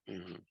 Ujú.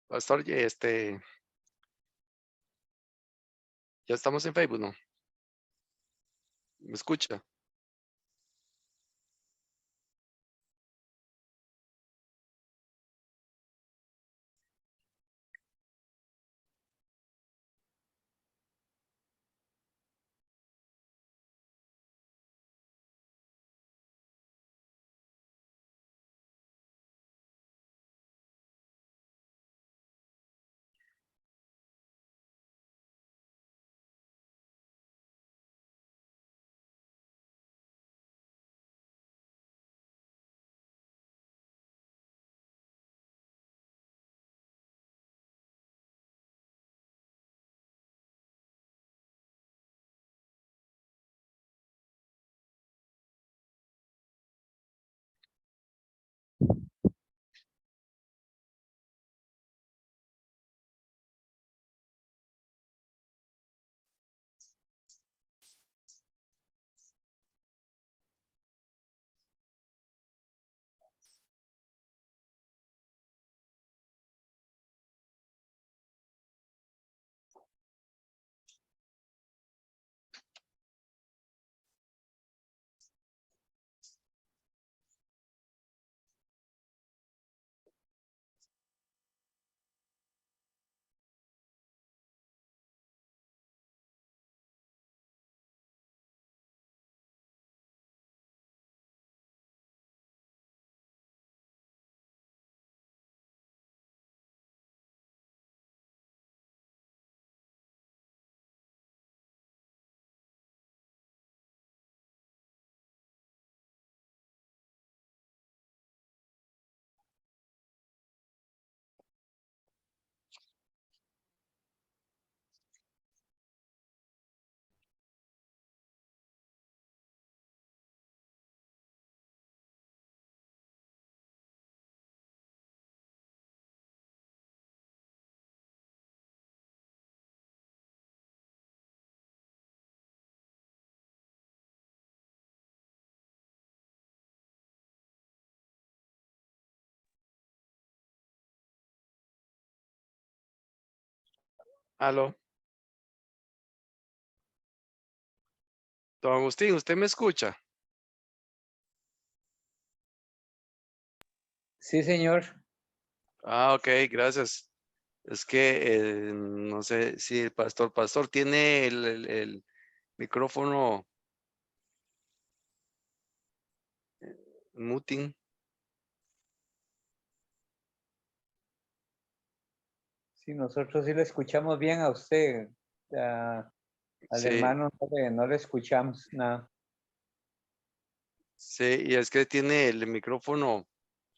Pastor, ya estamos en Facebook, ¿no? ¿Me escucha? Aló, don Agustín, ¿usted me escucha? Sí, señor. Ah, ok, gracias. Es que no sé si el pastor tiene el micrófono muting. Sí, nosotros sí le escuchamos bien a usted. Al Sí, hermano no le escuchamos nada. sí, y es que tiene el micrófono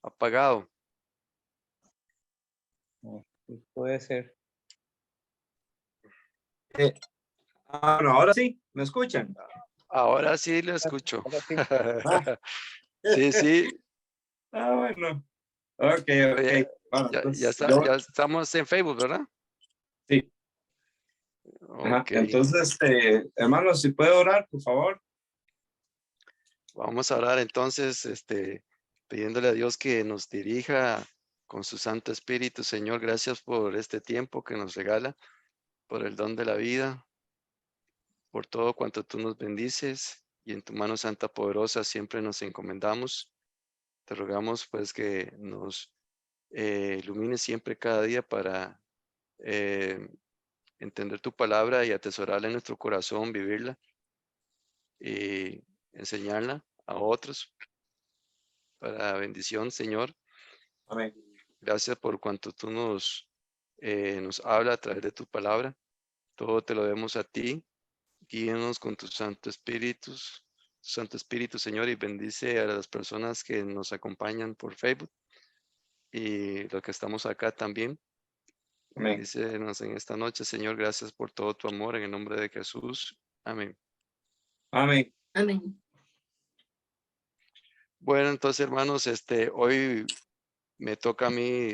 apagado. No, sí, puede ser. Bueno, ahora sí, ¿me escuchan? Ahora sí lo escucho. Ahora sí. Ah, Sí, sí. bueno. Ok, Oye, ok. Bueno, ya entonces, yo, ya estamos en Facebook, ¿verdad? sí. Ajá. Ok, Entonces, hermanos, si puedo orar, por favor. vamos a orar entonces, pidiéndole a Dios que nos dirija con su Santo Espíritu. Señor, gracias por este tiempo que nos regala, por el don de la vida, por todo cuanto tú nos bendices y en tu mano santa poderosa siempre nos encomendamos. Te rogamos pues que nos ilumine siempre cada día para eh, entender tu palabra y atesorarla en nuestro corazón, vivirla y enseñarla a otros para bendición, Señor. Amén. Gracias por cuanto tú nos habla a través de tu palabra. Todo te lo demos a ti. Guíenos con tu Santo Espíritu, Señor, y bendice a las personas que nos acompañan por Facebook y los que estamos acá también. Amén. Bendícenos en esta noche, Señor. Gracias por todo tu amor en el nombre de Jesús. Amén. Amén. Amén. Bueno, entonces, hermanos, hoy me toca a mí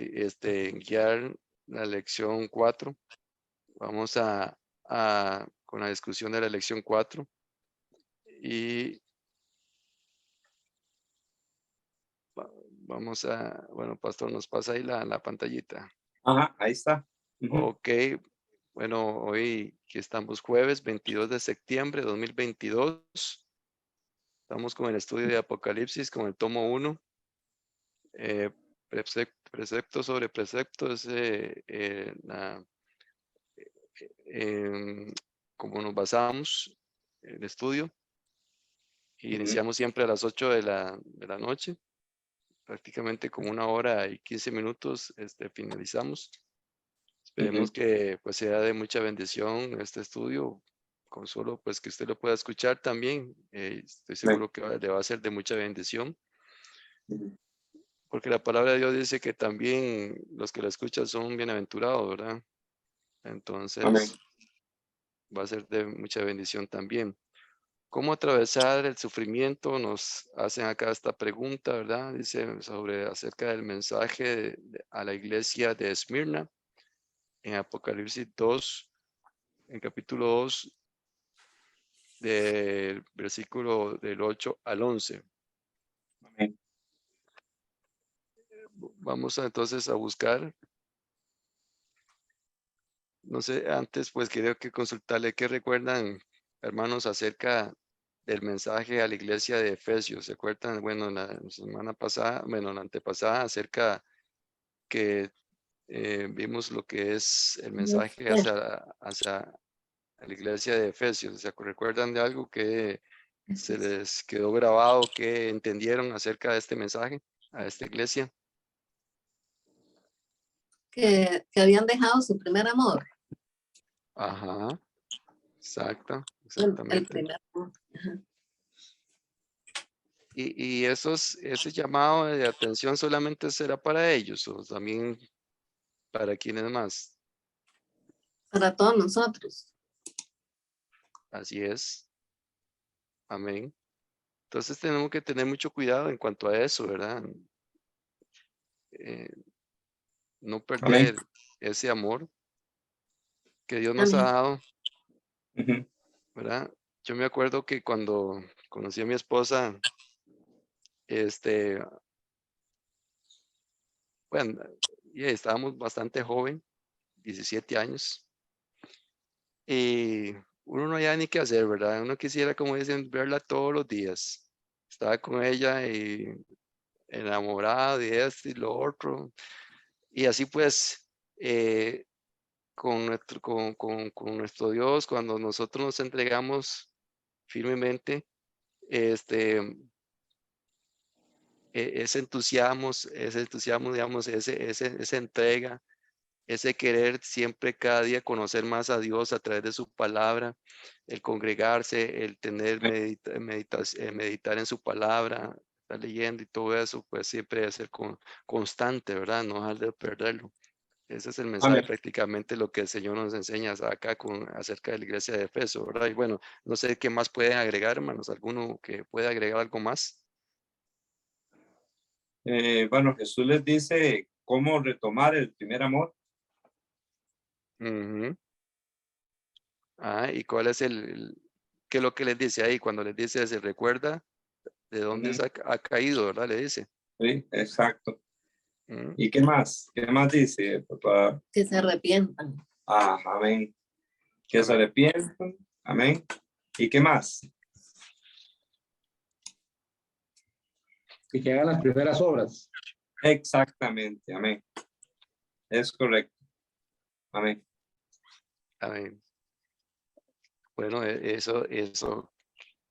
guiar la lección 4. Vamos con la discusión de la lección 4 y vamos bueno, pastor, nos pasa ahí la pantallita. Ajá, ahí está. Ujú. Ok, bueno, hoy que estamos jueves 22 de septiembre de 2022. Estamos con el estudio de Apocalipsis, con el tomo 1. Precepto sobre precepto es como nos basamos en el estudio. Ujú. Iniciamos siempre a las 8 de la noche, prácticamente como 1 hora y 15 minutos finalizamos. Esperemos Ujú. que pues sea de mucha bendición este estudio, con solo pues que usted lo pueda escuchar también. Estoy Amén. seguro que le va a ser de mucha bendición, Ujú. porque la palabra de Dios dice que también los que la escuchan son bienaventurados, ¿verdad? Amén. Entonces va a ser de mucha bendición también. ¿Cómo atravesar el sufrimiento? Nos hacen acá esta pregunta, ¿verdad? Dice acerca del mensaje a la iglesia de Esmirna en Apocalipsis 2, en capítulo 2, del versículo del 8 al 11. Amén. Vamos entonces a buscar. No sé, antes pues quería que consultarle qué recuerdan, hermanos, acerca del mensaje a la iglesia de Efesios. ¿Se acuerdan? Bueno, la semana pasada, bueno, la antepasada, acerca que vimos lo que es el mensaje hacia la iglesia de Efesios. ¿Se recuerdan de algo que se les quedó grabado, que entendieron acerca de este mensaje a esta iglesia? Que habían dejado su primer amor. Ajá, exacto, El exactamente. primer amor. Ajá. Y ese llamado de atención solamente será para ellos o también para quienes más. Para todos nosotros. Así es. Amén. Entonces tenemos que tener mucho cuidado en cuanto a eso, ¿verdad? Eh, no Amén. perder ese amor que Dios nos ha Amén. dado, Ujú. ¿verdad? Yo me acuerdo que cuando conocí a mi esposa, este, bueno, y estábamos bastante joven, 17 años, y uno no había ni qué hacer, ¿verdad? Uno quisiera, como dicen, verla todos los días. Estaba con ella y enamorado de esto y lo otro. Y así pues, con nuestro Dios, cuando nosotros nos entregamos firmemente, este, ese entusiasmo, digamos, esa entrega, ese querer siempre cada día conocer más a Dios a través de su palabra, el congregarse, el tener meditar en su palabra, estar leyendo y todo eso, pues siempre debe ser constante, ¿verdad? No dejar de perderlo. Ese es el mensaje Amén. prácticamente lo que el Señor nos enseña acá acerca de la iglesia de Efeso, ¿verdad? Y bueno, no sé qué más pueden agregar, hermanos, alguno que pueda agregar algo más. Bueno, Jesús les dice cómo retomar el primer amor. Ujú. ¿Y cuál es qué es lo que les dice ahí? Cuando les dice, se recuerda de dónde Ujú. ha caído, ¿verdad? Le dice. Sí, exacto. Mm. ¿Y qué más? ¿Qué más dice, papá? Que se arrepientan. Amén. Que se Amén. arrepientan. Amén. ¿Y qué más? Y que hagan las primeras obras. Exactamente. Amén. Es correcto. Amén. Amén. Bueno, eso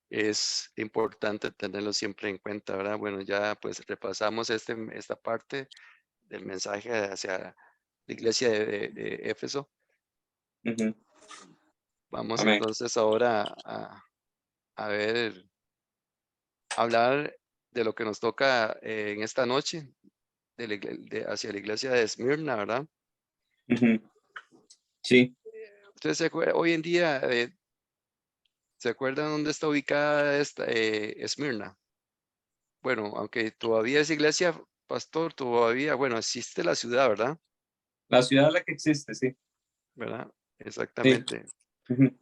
es importante tenerlo siempre en cuenta, ¿verdad? Bueno, ya pues repasamos esta parte del mensaje hacia la iglesia de Éfeso. Ujú. Vamos Amén. entonces ahora a ver, hablar de lo que nos toca en esta noche hacia la iglesia de Esmirna, ¿verdad? Ujú. Sí. Ustedes hoy en día, ¿se acuerdan dónde está ubicada esta Esmirna? Bueno, aunque todavía es iglesia, pastor, todavía, bueno, existe la ciudad, ¿verdad? La ciudad es la que existe, sí. ¿Verdad? Sí. Exactamente. Ujú.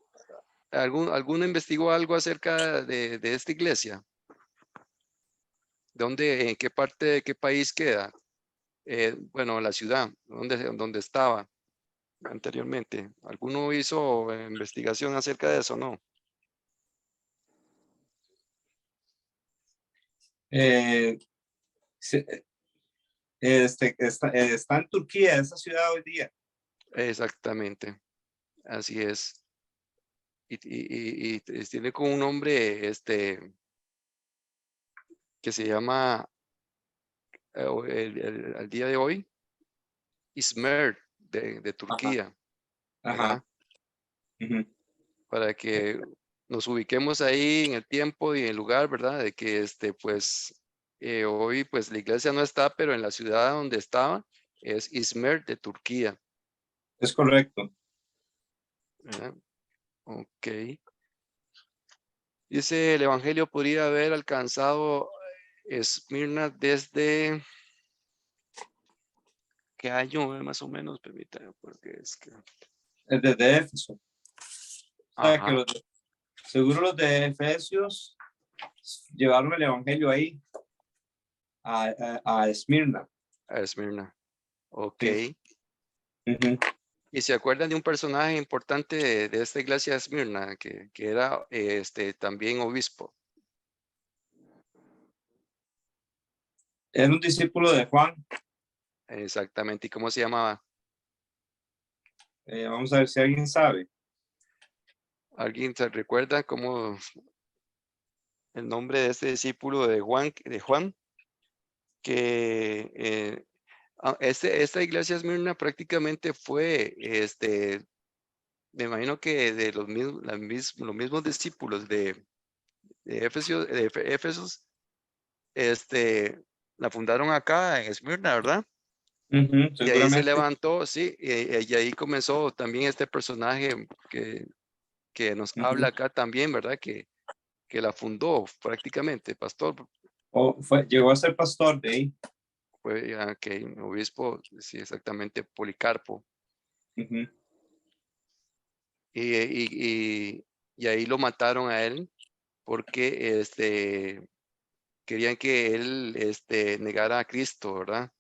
¿Alguno investigó algo acerca de esta iglesia? ¿En qué parte de qué país queda? Bueno, la ciudad, ¿dónde estaba anteriormente? ¿Alguno hizo investigación acerca de eso? No. Eh, sí, está en Turquía, esa ciudad hoy día. Exactamente, así es. Y tiene como un nombre que se llama al día de hoy, Izmir de Ajá. Turquía, ¿verdad? Ajá. Ujú. Para que nos ubiquemos ahí en el tiempo y en el lugar, ¿verdad? De que pues hoy pues la iglesia no está, pero en la ciudad donde estaba es Izmir de Turquía, Es correcto. ¿verdad? Ok. Dice el Evangelio podría haber alcanzado Esmirna desde qué año más o menos, permítame, porque es que. Es desde Éfeso. O sea que Ajá, seguro los de Efesios llevaron el evangelio ahí a Esmirna. a Esmirna. Ok. Sí. Ujú. ¿Y se acuerdan de un personaje importante de esta iglesia de Esmirna que era también obispo? Era un discípulo de Juan. Exactamente. ¿Y cómo se llamaba? Vamos a ver si alguien sabe. ¿Alguien se recuerda cómo el nombre de este discípulo de Juan? Que esta iglesia de Esmirna prácticamente fue, me imagino que de los mismos discípulos de Éfesos, la fundaron acá en Esmirna, ¿verdad? Ujú, Y ahí se seguramente. levantó, sí, y ahí comenzó también este personaje que nos Ujú. habla acá también, ¿verdad? Que la fundó prácticamente, pastor, Llegó a ser pastor de ahí. fue obispo, sí, exactamente, Policarpo. Ujú. Y, y, y, y ahí lo mataron a él porque querían que él negara a Cristo, ¿verdad?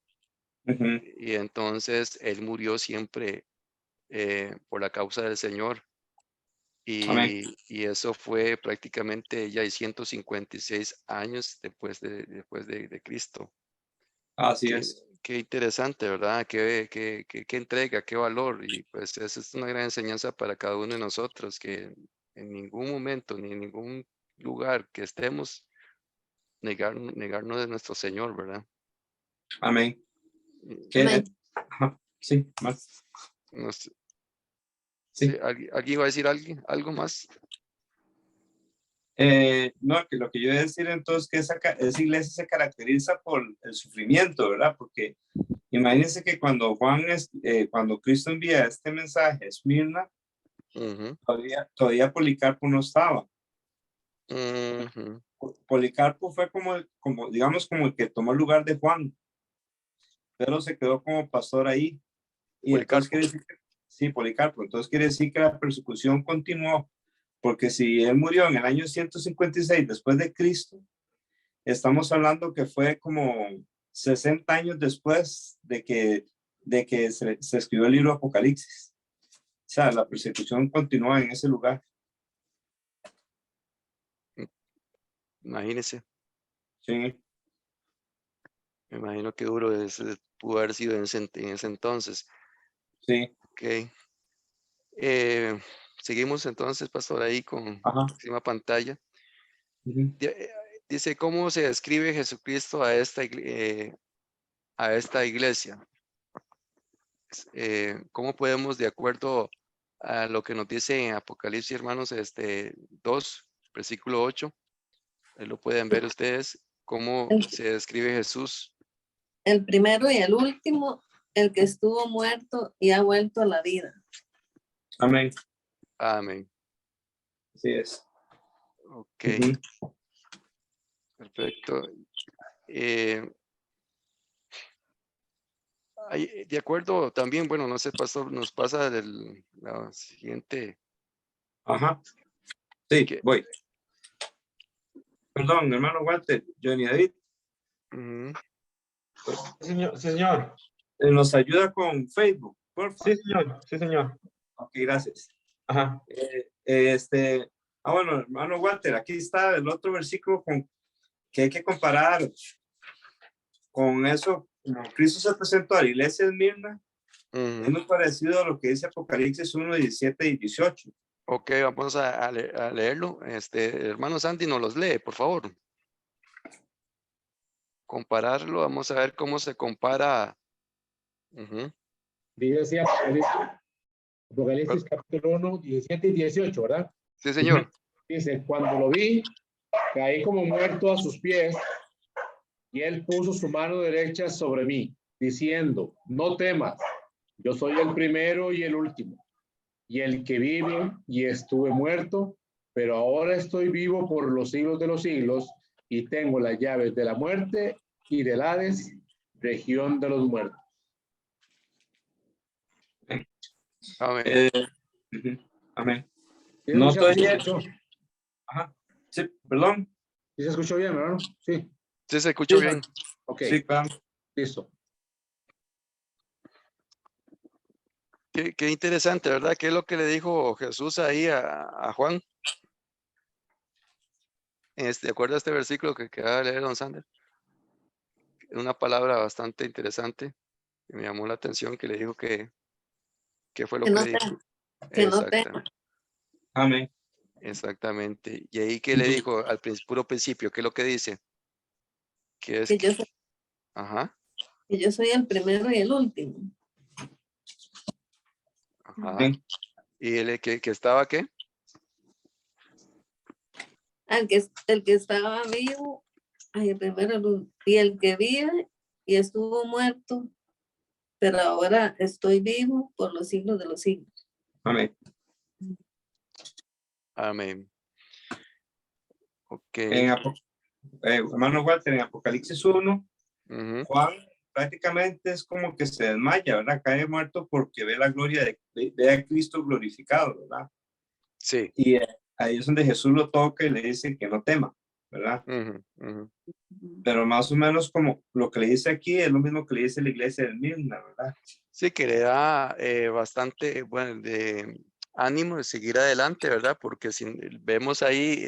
Ujú. Y entonces él murió siempre por la causa del Señor. Amén. Y eso fue prácticamente ya hay 156 años después de Cristo. Así Qué, es. qué interesante, ¿verdad? Qué entrega, qué valor. Y pues esa es una gran enseñanza para cada uno de nosotros, que en ningún momento ni en ningún lugar que estemos, negarnos de nuestro Señor, ¿verdad? Amén. Y- Que, Amén. ajá. Sí, más. No sé, Sí. sí, ¿alguien va a decir algo más? No, que lo que yo iba a decir entonces que esa iglesia se caracteriza por el sufrimiento, ¿verdad? Porque imagínense que cuando cuando Cristo envía este mensaje a Esmirna, Ujú, todavía Policarpo no estaba. ujú. Policarpo fue digamos, como el que tomó el lugar de Juan, pero se quedó como pastor ahí. Y entonces Policarpo. quiere decir sí, Policarpo, entonces quiere decir que la persecución continuó, porque si él murió en el año 156 después de Cristo, estamos hablando que fue como 60 años después de que se escribió el libro Apocalipsis. O sea, la persecución continúa en ese lugar. Imagínese, Sí, me imagino que duro pudo haber sido en ese entonces. sí. Ok. Seguimos entonces, pastor, ahí con Ajá. próxima pantalla. Ujú. Dice, ¿cómo se describe Jesucristo a esta iglesia? ¿Cómo podemos, de acuerdo a lo que nos dice en Apocalipsis, hermanos, 2, versículo 8, ahí lo pueden ver ustedes, cómo El, se describe Jesús? el primero y el último, el que estuvo muerto y ha vuelto a la vida. Amén. Amén. Así es. Ok, Ujú. perfecto. De acuerdo también, bueno, no sé, pastor, nos pasa la siguiente, Ajá. Sí, que, voy. Perdón, hermano Walter, Johnny David, ujú, Sí, señor. nos ayuda con Facebook, por favor. Sí, señor. Sí, señor. Ok, gracias. Ajá. Bueno, hermano Walter, aquí está el otro versículo que hay que comparar con eso, como Cristo se presentó a la iglesia de Esmirna, es ujú. muy parecido a lo que dice Apocalipsis 1, 17 y 18. Ok, vamos a leerlo. Hermano Sandy, nos los lee, por favor. Compararlo, vamos a ver cómo se compara. Ujú. Dice así Apocalipsis capítulo 1, 17 y 18, ¿verdad? Sí, Ujú. señor. Dice, cuando lo vi, caí como muerto a sus pies y él puso su mano derecha sobre mí, diciendo, no temas, yo soy el primero y el último, y el que vive y estuve muerto, pero ahora estoy vivo por los siglos de los siglos y tengo las llaves de la muerte y del Hades, región de los muertos. Amén. Ujú. Amén. ¿Sí No se todavía. escuchó? Ajá. Sí, perdón. ¿Sí se escuchó bien, hermano? Sí. Sí, se escuchó bien. Ok, Sí, claro. listo. Qué interesante, ¿verdad? ¿Qué es lo que le dijo Jesús ahí a Juan? ¿De acuerdo a este versículo que acaba de leer don Sander? Una palabra bastante interesante que me llamó la atención, que le dijo ¿qué fue lo Que que no le dijo? temas, que no temas. Amén. Exactamente. Y ahí que le dijo al puro principio, ¿qué es lo que dice? Que es Que que, yo, soy- ajá, que yo soy el primero y el último. ajá. Amén. Y él que estaba, ¿qué? El que estaba vivo, ay, el primero y el que vive y estuvo muerto, pero ahora estoy vivo por los siglos de los siglos. Amén. Amén. Ok. Hermano Walter, en Apocalipsis 1, Ujú. Juan prácticamente es como que se desmaya, ¿verdad? Cae muerto porque ve la gloria ve a Cristo glorificado, ¿verdad? Sí. Y ahí es donde Jesús lo toca y le dice que no tema, ¿verdad? Ujú, ujú. Pero más o menos como lo que le dice aquí es lo mismo que le dice la iglesia del Mirna, ¿verdad? Sí, que le da bastante, bueno, de ánimo de seguir adelante, ¿verdad? Porque si vemos ahí,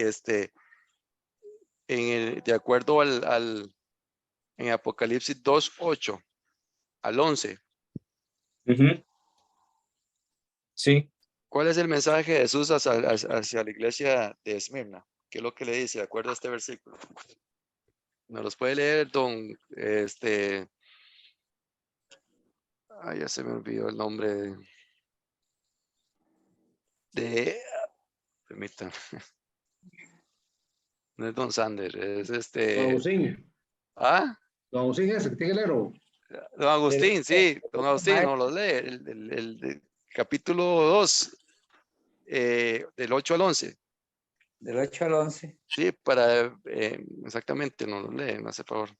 de acuerdo en Apocalipsis 2:8 al 11, Ujú. Sí, ¿cuál es el mensaje de Jesús hacia la iglesia de Esmirna? ¿Qué es lo que le dice de acuerdo a este versículo? ¿Nos los puede leer, don Ya se me olvidó el nombre de permítame. No es Don Sander, es Don Agustín. ¿Ah? Don Agustín es el tiguelero. Don Agustín, sí, Don Agustín, no lo lee, el capítulo 2, del 8 al 11. Del 8 al 11. Sí, para, exactamente, no lo lee, me hace favor.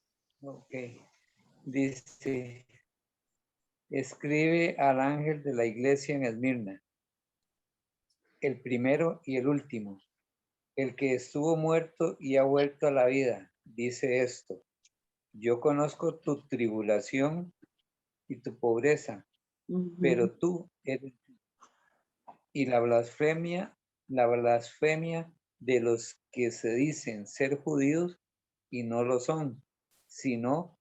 Ok. Dice, escribe al ángel de la iglesia en Esmirna, el primero y el último, el que estuvo muerto y ha vuelto a la vida, dice esto: yo conozco tu tribulación y tu pobreza, pero tú eres, y la blasfemia de los que se dicen ser judíos y no lo son, sino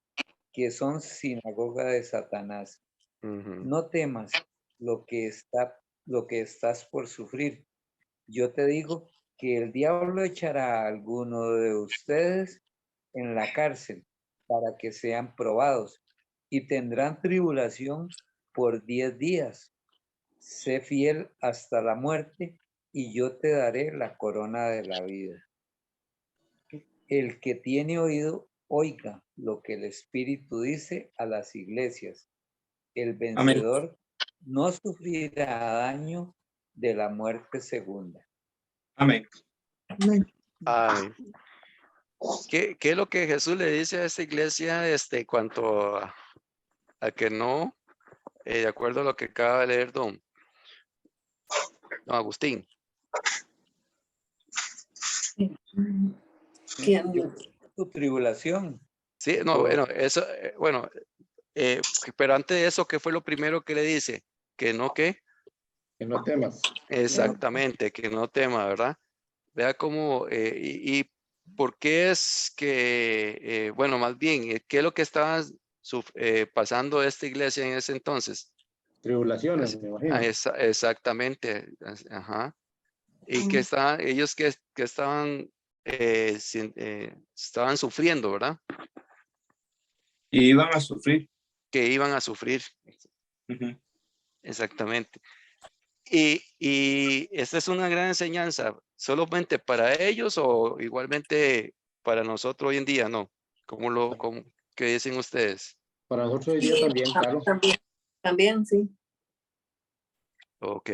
que son sinagoga de Satanás. Ujú. No temas lo que estás por sufrir. Yo te digo que el diablo echará a alguno de ustedes en la cárcel para que sean probados y tendrán tribulación por 10 días. Sé fiel hasta la muerte y yo te daré la corona de la vida. El que tiene oído, oiga lo que el Espíritu dice a las iglesias. El Amén. vencedor no sufrirá daño de la muerte segunda. Amén. Ay, ¿qué es lo que Jesús le dice a esta iglesia cuanto a que no, de acuerdo a lo que acaba de leer don Agustín? ¿Quién? Yo tu tribulación. Sí, no, Por- bueno, eso, bueno, pero antes de eso, ¿qué fue lo primero que le dice? Que no, ¿qué? Que no temas. Exactamente, que no tema, ¿verdad? Vea cómo, y por qué es que, bueno, más bien, ¿qué es lo que estaba pasando esta iglesia en ese entonces? Tribulaciones, Es- me imagino. exactamente, ajá. Y que ellos que estaban, estaban sufriendo, ¿verdad? Y iban a sufrir. Que iban a sufrir, Ujú. exactamente. Y esta es una gran enseñanza, solamente para ellos o igualmente para nosotros hoy en día, ¿no? ¿Qué dicen ustedes? Para nosotros hoy día Sí, también, claro. también, sí. Ok.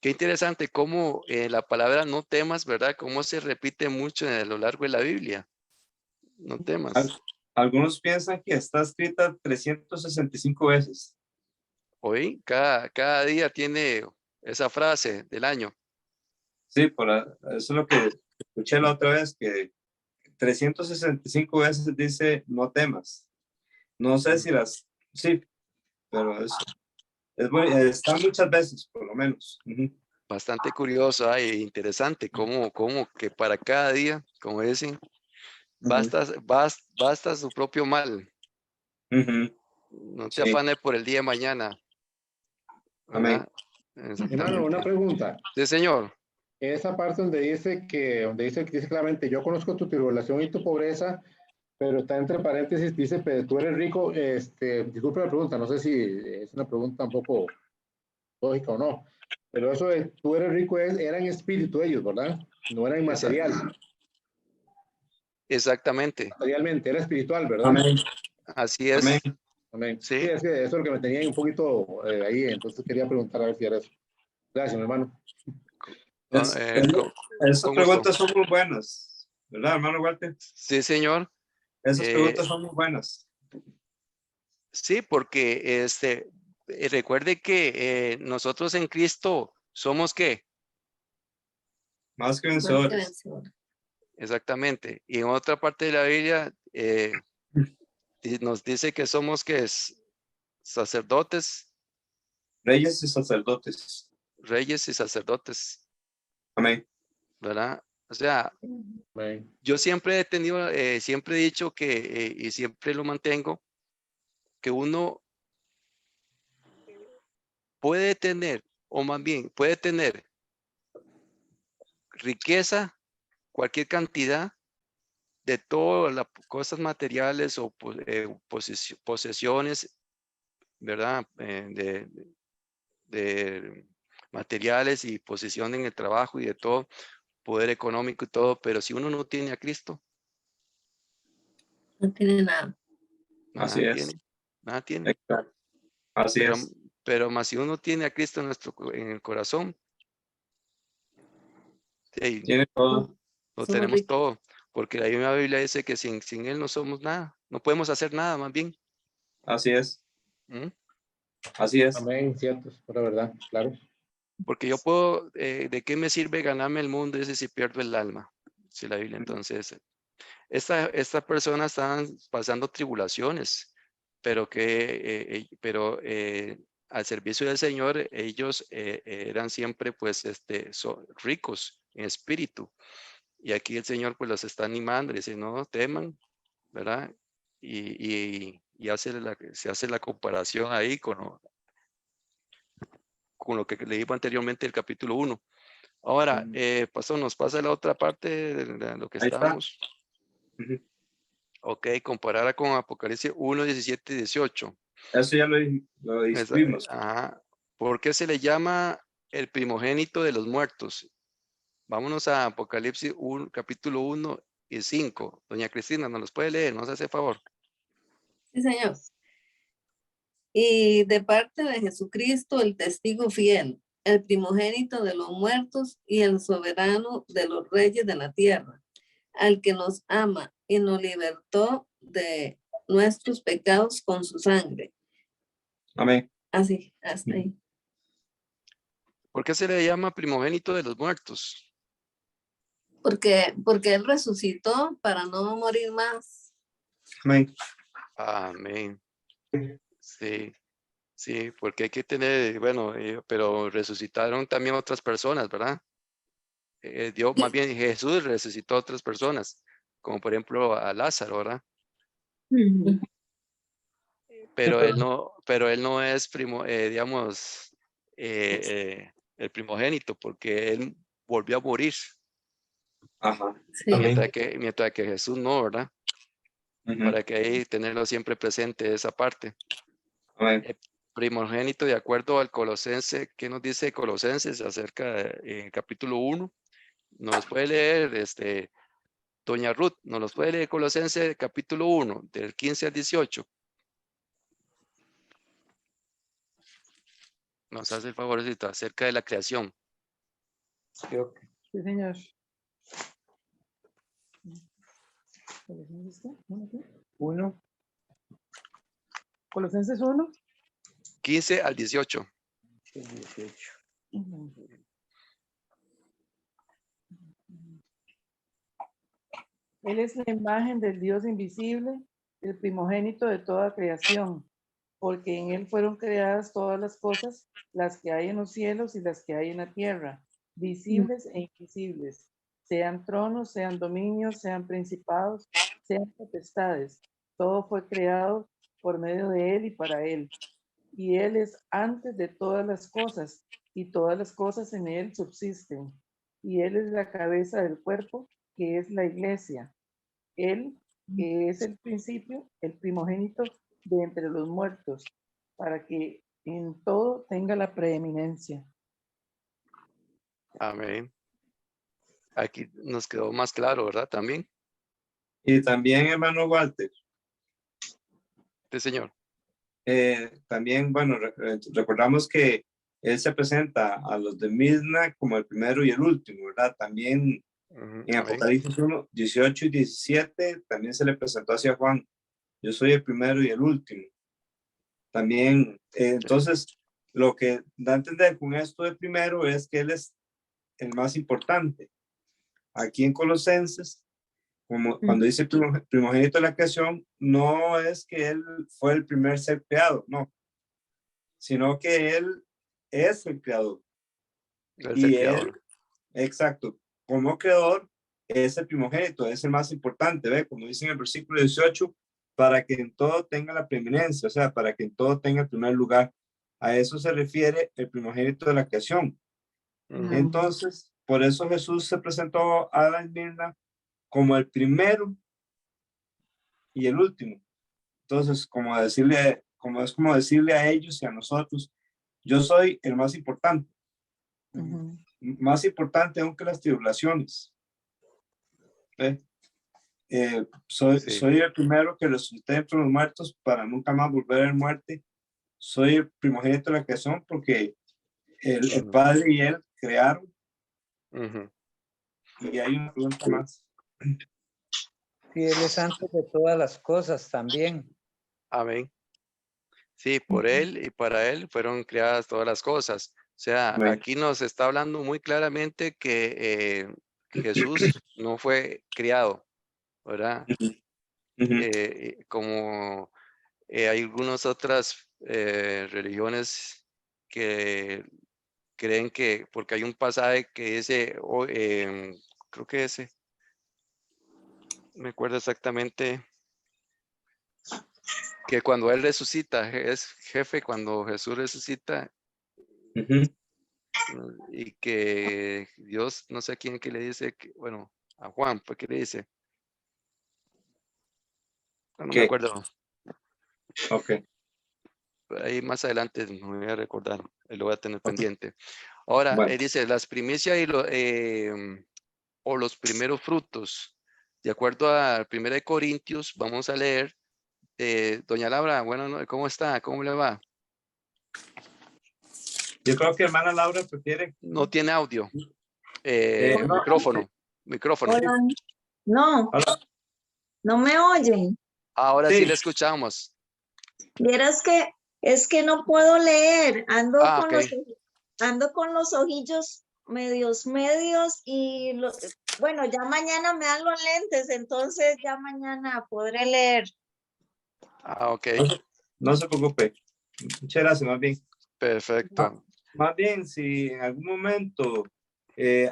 Qué interesante cómo la palabra no temas, ¿verdad? Cómo se repite mucho a lo largo de la Biblia. No temas. Al- Algunos piensan que está escrita 365 veces. Hoy, cada día tiene esa frase del año. Sí, eso es lo que escuché la otra vez, que 365 veces dice no temas. No sé si sí, pero está muchas veces, por lo menos. Ujú. Bastante curioso e interesante cómo que para cada día, como dicen, Ujú. basta su propio mal. Ujú. No te Sí, afanes por el día de mañana, amén. ¿verdad? Hermano, una Exactamente. pregunta. Sí, señor. Esa parte donde dice claramente, yo conozco tu tribulación y tu pobreza, pero está entre paréntesis, dice, pero tú eres rico, disculpe la pregunta, no sé si es una pregunta un poco lógica o no, pero eso de tú eres rico era en espíritu ellos, ¿verdad? No era en Exact- exactamente. materialmente, era espiritual, ¿verdad? Amén. Así Amén. es. Amén. Sí, Sí. es que eso es lo que me tenía un poquito ahí, entonces quería preguntar a ver si era eso. Gracias, mi hermano. Con, Es- eh, es- con- Esas con gusto. preguntas son muy buenas, ¿verdad, hermano Walter? Sí, señor. Esas Eh, preguntas son muy buenas. sí, porque recuerde que nosotros en Cristo somos ¿qué? Más que Más que vencedores. vencedor. Exactamente. Y en otra parte de la Biblia nos dice que somos ¿qué es? Sacerdotes, Reyes y sacerdotes. reyes y sacerdotes, Amén. ¿verdad? O sea, Amén. yo siempre he tenido, siempre he dicho que, y siempre lo mantengo, que uno puede tener, o más bien, puede tener riqueza, cualquier cantidad de todas las cosas materiales o posesiones, ¿verdad? De materiales y posición en el trabajo y de todo, poder económico y todo, pero si uno no tiene a Cristo, No tiene nada. Así nada es. tiene, nada tiene. Exacto. Así Pero, es. pero más si uno tiene a Cristo en el corazón, hey, Tiene todo. lo Somos tenemos ricos. todo, porque la misma Biblia dice que sin Él no somos nada, no podemos hacer nada, más bien. Así es. ¿Mm? Así es. Amén, cierto, es pura verdad, claro. Porque yo puedo, ¿de qué me sirve ganarme el mundo ese si pierdo el alma? Dice la Biblia. Entonces, esta persona estaban pasando tribulaciones, pero al servicio del Señor, ellos eran siempre, pues, ricos en espíritu. Y aquí el Señor, pues, los está animando, dice, no teman, ¿verdad? Y se hace la comparación ahí con lo que leí anteriormente del capítulo 1. Ahora, pastor, nos pasa la otra parte de lo que Ahí está. estamos. Ujú. Ok, comparada con Apocalipsis 1, 17 y 18. Eso ya lo vimos. Ajá. ¿Por qué se le llama el primogénito de los muertos? Vámonos a Apocalipsis 1, capítulo 1 y 5. Doña Cristina, ¿nos los puede leer? ¿Nos hace favor? Sí, Señor. Y de parte de Jesucristo, el testigo fiel, el primogénito de los muertos y el soberano de los reyes de la tierra, al que nos ama y nos libertó de nuestros pecados con su sangre. Amén. Así, hasta ahí. ¿Por qué se le llama primogénito de los muertos? Porque él resucitó para no morir más. Amén. Amén. Sí, sí, porque hay que tener, bueno, pero resucitaron también otras personas, ¿verdad? Dios, más bien Jesús resucitó a otras personas, como por ejemplo a Lázaro, ¿verdad? Ujú. Pero él no es digamos, el primogénito, porque él volvió a morir, Ajá. Sí. Amén. mientras que Jesús no, ¿verdad? Ujú. Para que ahí tenerlo siempre presente esa parte. Amén. Primogénito, de acuerdo al Colosense, ¿qué nos dice Colosenses acerca de capítulo 1? Nos los puede leer, doña Ruth, nos los puede leer Colosense capítulo 1, del 15 al 18. Nos hace el favorcito acerca de la creación. Creo que Sí, señor. ¿Colosenses qué? ¿Uno qué? 1, ¿Colosenses 1? 15 al 18. 18. Él es la imagen del Dios invisible, el primogénito de toda creación, porque en él fueron creadas todas las cosas, las que hay en los cielos y las que hay en la tierra, visibles e invisibles, sean tronos, sean dominios, sean principados, sean potestades. Todo fue creado por medio de él y para él. Y él es antes de todas las cosas, y todas las cosas en él subsisten. Y él es la cabeza del cuerpo, que es la iglesia. Él, que es el principio, el primogénito de entre los muertos, para que en todo tenga la preeminencia. Amén. Aquí nos quedó más claro, ¿verdad? También. Y también, hermano Walter, Sí, señor. también, bueno, recordamos que él se presenta a los de Midna como el primero y el último, ¿verdad? También Ujú, en amén. Apocalipsis 1, 18 y 17, también se le presentó hacia Juan. Yo soy el primero y el último. También, entonces, lo que da a entender con esto de primero es que él es el más importante. Aquí en Colosenses, como cuando dice primogénito de la creación, no es que él fue el primer ser creado, no, sino que él es el creador. Él es el Y él, creador. exacto, como creador, es el primogénito, es el más importante, ¿ve? Como dice en el versículo 18, para que en todo tenga la preeminencia, o sea, para que en todo tenga el primer lugar. A eso se refiere el primogénito de la creación. Ujú. Entonces, por eso Jesús se presentó a la Esmirna como el primero y el último. Entonces, como decirle, es como decirle a ellos y a nosotros, yo soy el más importante, Ujú. más importante aún que las tribulaciones. ¿Ve? Sí. Soy el primero que resucité entre los muertos para nunca más volver a la muerte. Soy el primogénito de la creación porque el Ujú. Padre y Él crearon. Ujú. Y hay una pregunta más. Sí, Él es antes de todas las cosas también. Amén. Sí, por Él y para Él fueron creadas todas las cosas. O sea, Amén. aquí nos está hablando muy claramente que Jesús no fue criado, ¿verdad? Ujú. Como hay algunas otras religiones que creen que, porque hay un pasaje que dice, creo que ese, me acuerdo exactamente, que cuando Él resucita, es jefe, cuando Jesús resucita, Ujú. y que Dios, no sé a quién que le dice, bueno, a Juan, pues que le dice, no me ¿Qué? acuerdo, Ok. ahí más adelante me voy a recordar, lo voy a tener pendiente. Ahora, Bueno, dice, las primicias o los primeros frutos, de acuerdo a 1 de Corintios, vamos a leer, doña Laura, bueno, ¿cómo está? ¿Cómo le va? yo creo que hermana Laura prefiere. No tiene audio, No, micrófono. Hola, no, hola. no me oyen. Ahora sí Sí. le escuchamos. Vieras que es que no puedo leer, Ok. ando con los ojillos medios y bueno, ya mañana me dan los lentes, entonces ya mañana podré leer. Ok, No se preocupe. Muchas gracias, más bien. perfecto. Más bien, si en algún momento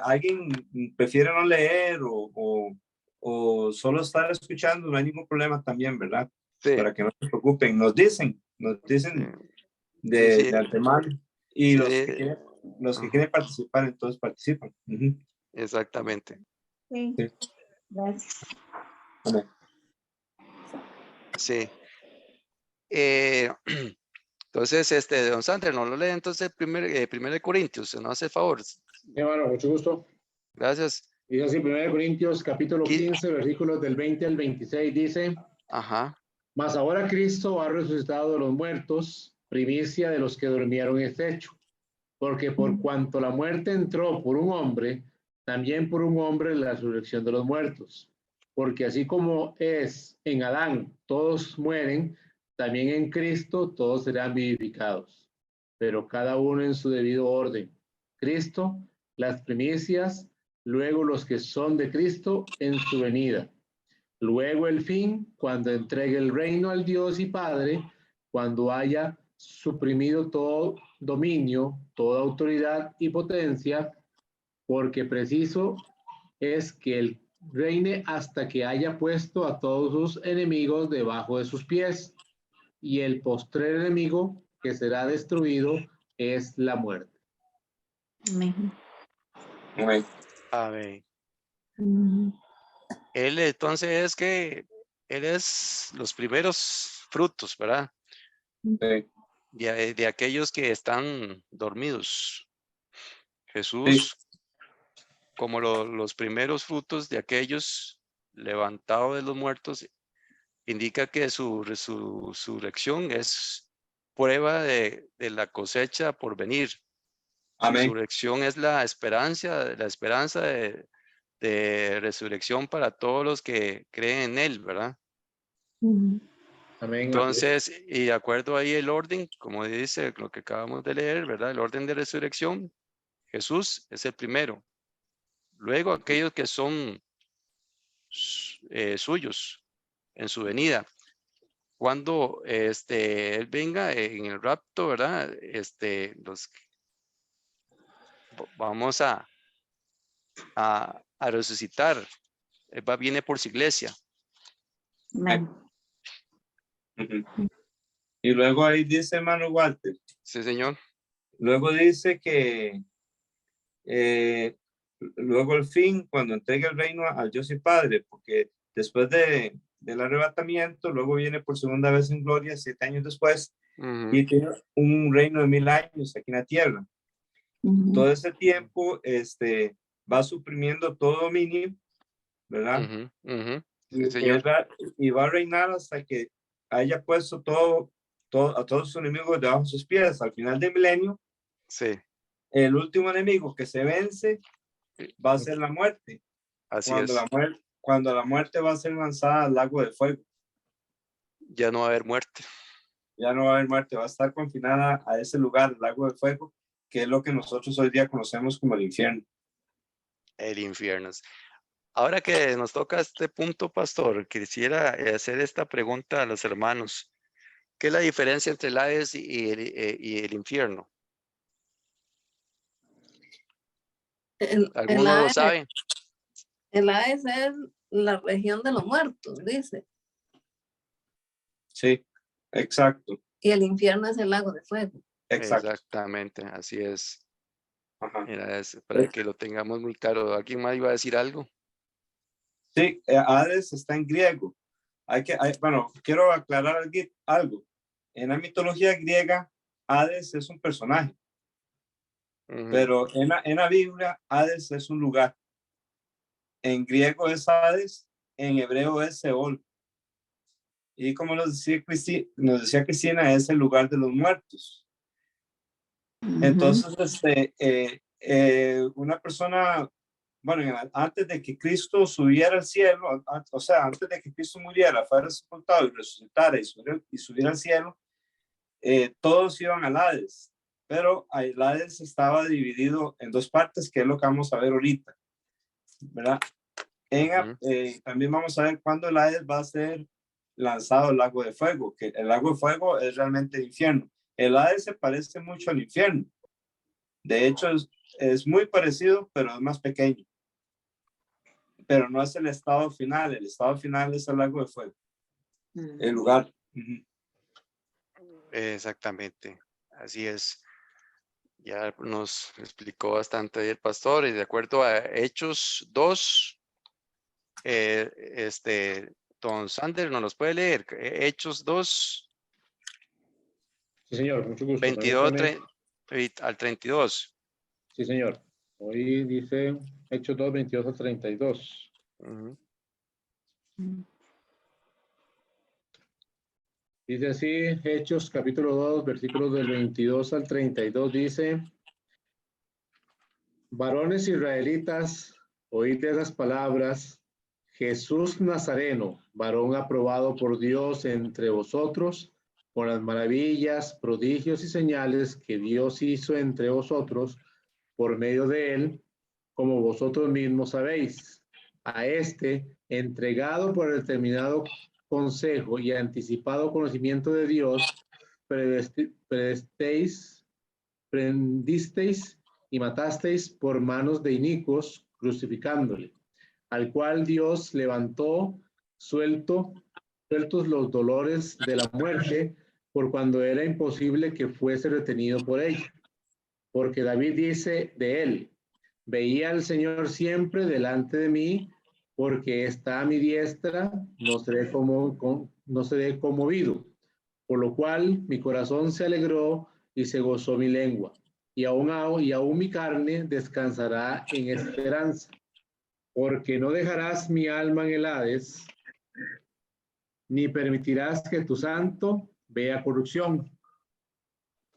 alguien prefiere no leer o solo estar escuchando, no hay ningún problema también, ¿verdad? Sí, Para que no se preocupen. Nos dicen sí, de antemano. Y sí, los que quieren participar, entonces participan. Ujú. exactamente. Sí, Sí. gracias. Amén. Sí. Entonces, don Sander, no lo lee entonces primero de Corintios, no hace favor. Sí, hermano, mucho gusto. Gracias. Dice así, 1 Corintios, capítulo Qui- 15, versículos del 20 al 26, dice, Ajá. mas ahora Cristo ha resucitado de los muertos, primicia de los que durmieron este hecho. Porque por cuanto la muerte entró por un hombre, también por un hombre la resurrección de los muertos. Porque así como es en Adán, todos mueren, también en Cristo todos serán vivificados, pero cada uno en su debido orden. Cristo, las primicias, luego los que son de Cristo en su venida. Luego el fin, cuando entregue el reino al Dios y Padre, cuando haya suprimido todo dominio, toda autoridad y potencia, porque preciso es que él reine hasta que haya puesto a todos sus enemigos debajo de sus pies. Y el postrer enemigo que será destruido es la muerte. Amén. Amén. Amén. Ujú. Él entonces él es los primeros frutos, ¿verdad? Sí. De aquellos que están dormidos. Sí. Jesús, como los primeros frutos de aquellos levantados de los muertos, indica que su resurrección es prueba de la cosecha por venir. Su Amén. resurrección es la esperanza de resurrección para todos los que creen en Él, ¿verdad? Ujú. Amén. Entonces, y de acuerdo ahí el orden, como dice lo que acabamos de leer, ¿verdad? El orden de resurrección, Jesús es el primero. Luego aquellos que son suyos en su venida. Cuando Él venga en el rapto, ¿verdad? Vamos a resucitar. Él viene por su iglesia. Amén. Ujú. Y luego ahí dice, hermano Walter, Sí, Señor. luego dice que luego el fin, cuando entregue el reino al Dios y Padre, porque después del arrebatamiento, luego viene por segunda vez en gloria, 7 años después, Ujú, y tiene un reino de 1000 años aquí en la tierra. Ujú. Todo ese tiempo va suprimiendo todo dominio, ¿verdad? ujú, ujú. Y, Sí, señor. y va a reinar hasta que haya puesto a todos sus enemigos debajo de sus pies. Al final del milenio, Sí, el último enemigo que se vence va a ser la muerte. así es. Cuando la muerte va a ser lanzada al lago de fuego. Ya no va a haber muerte. Ya no va a haber muerte, va a estar confinada a ese lugar, el lago de fuego, que es lo que nosotros hoy día conocemos como el infierno. El infierno. Ahora que nos toca este punto, pastor, quisiera hacer esta pregunta a los hermanos. ¿Qué es la diferencia entre el Hades y el infierno? El ¿Alguno lo Hades, sabe? el Hades es la región de los muertos, dice, Sí, exacto, y el infierno es el lago de fuego. exacto. Exactamente, así es. Ajá. Mira, para que lo tengamos muy claro. ¿Alguien más iba a decir algo? Sí, Hades está en griego. Bueno, quiero aclarar algo. En la mitología griega, Hades es un personaje, Ujú, pero en la Biblia, Hades es un lugar. En griego es Hades, en hebreo es Seol. Y como nos decía Cristina, es el lugar de los muertos. Ujú. Entonces, una persona, bueno, antes de que Cristo subiera al cielo, o sea, antes de que Cristo muriera, fuera sepultado y resucitara y subiera al cielo, todos iban al Hades, pero el Hades estaba dividido en dos partes, que es lo que vamos a ver ahorita, ¿verdad? ujú. También vamos a ver cuándo el Hades va a ser lanzado al lago de fuego, que el lago de fuego es realmente el infierno. El Hades se parece mucho al infierno. De hecho, es muy parecido, pero es más pequeño. Pero no es el estado final. El estado final es el lago de fuego. El lugar. Ujú. Exactamente, así es. Ya nos explicó bastante el pastor y de acuerdo a Hechos 2, don Sander, ¿nos los puede leer? Hechos 2, Sí, señor, mucho gusto. 22 Permítame. al 32. Sí, señor. Hoy dice Hechos 2, 22 al 32. Ujú, Dice así, Hechos capítulo 2, versículos del 22 al 32, dice, varones israelitas, oíd esas palabras, Jesús Nazareno, varón aprobado por Dios entre vosotros, con las maravillas, prodigios y señales que Dios hizo entre vosotros por medio de él, como vosotros mismos sabéis. A este, entregado por el determinado consejo y anticipado conocimiento de Dios, prendisteis y matasteis por manos de inicuos, crucificándole, al cual Dios levantó sueltos los dolores de la muerte, por cuando era imposible que fuese retenido por ella. Porque David dice de él, veía al Señor siempre delante de mí, porque está a mi diestra, no seré conmovido. Por lo cual mi corazón se alegró y se gozó mi lengua. Y aún mi carne descansará en esperanza. Porque no dejarás mi alma en el Hades, ni permitirás que tu santo vea corrupción.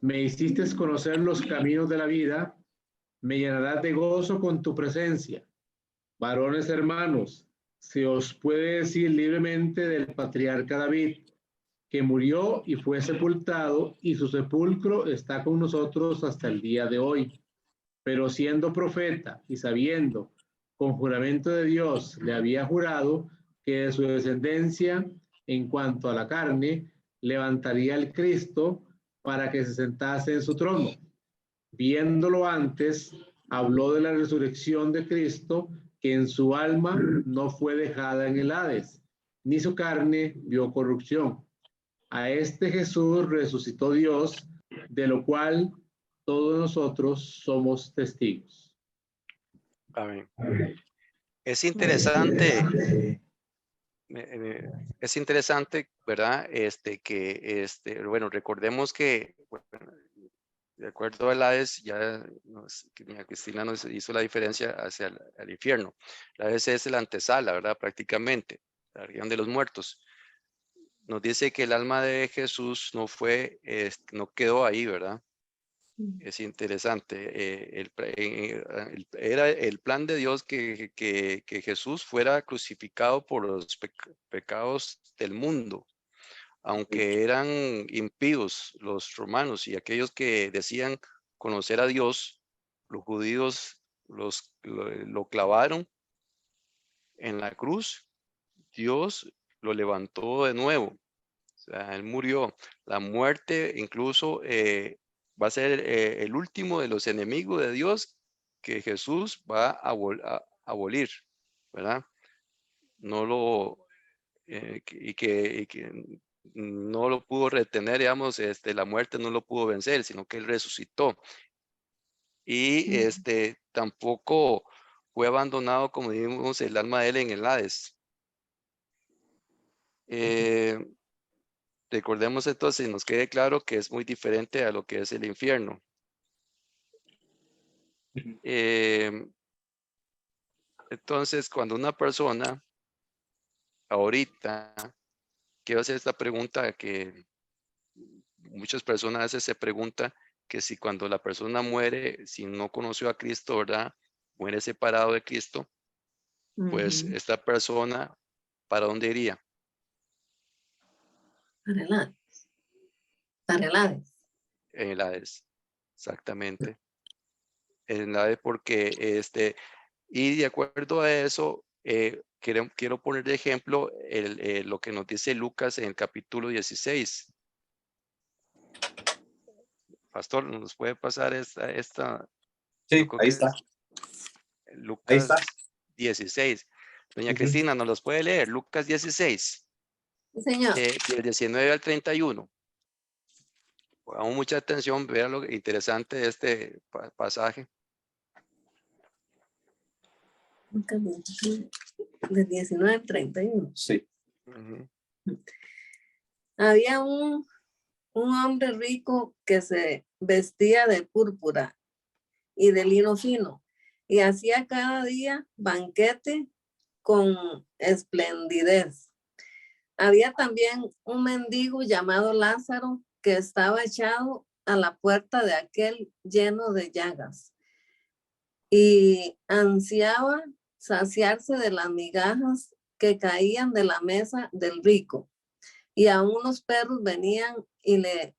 Me hiciste conocer los caminos de la vida, me llenarás de gozo con tu presencia. Varones hermanos, se os puede decir libremente del patriarca David, que murió y fue sepultado, y su sepulcro está con nosotros hasta el día de hoy. Pero siendo profeta y sabiendo, con juramento de Dios, le había jurado que de su descendencia, en cuanto a la carne, levantaría el Cristo para que se sentase en su trono. Viéndolo antes, habló de la resurrección de Cristo, que en su alma no fue dejada en el Hades, ni su carne vio corrupción. A este Jesús resucitó Dios, de lo cual todos nosotros somos testigos. amén. Es interesante es interesante, ¿verdad? Bueno, recordemos que, bueno, de acuerdo al Hades, ya doña Cristina nos hizo la diferencia hacia el infierno. El Hades es la antesala, ¿verdad? Prácticamente, la región de los muertos. Nos dice que el alma de Jesús no fue, no quedó ahí, ¿verdad? Es interesante. Era el plan de Dios que Jesús fuera crucificado por los pecados del mundo, aunque eran impíos los romanos y aquellos que decían conocer a Dios, los judíos lo clavaron en la cruz. Dios lo levantó de nuevo. O sea, él murió. La muerte incluso va a ser el último de los enemigos de Dios que Jesús va a abolir, ¿verdad? No lo, y que no lo pudo retener, digamos, la muerte no lo pudo vencer, sino que él resucitó. Y tampoco fue abandonado, como dijimos, el alma de él en el Hades. Recordemos entonces, nos quede claro que es muy diferente a lo que es el infierno. Entonces, cuando una persona, ahorita, quiero hacer esta pregunta que muchas personas a veces se preguntan, que si cuando la persona muere, si no conoció a Cristo, ¿verdad? Muere separado de Cristo, pues esta persona, ¿para dónde iría? Para el Hades. Para el Hades. En el Hades, exactamente. En el Hades porque y de acuerdo a eso, quiero poner de ejemplo lo que nos dice Lucas en el capítulo 16. Pastor, ¿nos puede pasar esta? Sí, ahí está. Lucas Ahí está. 16. Doña Cristina, ¿nos los puede leer? Lucas 16. Sí, señor. Del 19 al 31. Pongamos mucha atención, vean lo interesante de este pasaje. De 19 al 31. Sí. Había un hombre rico que se vestía de púrpura y de lino fino y hacía cada día banquete con esplendidez. Había también un mendigo llamado Lázaro que estaba echado a la puerta de aquel lleno de llagas y ansiaba saciarse de las migajas que caían de la mesa del rico. Y aún unos perros venían y le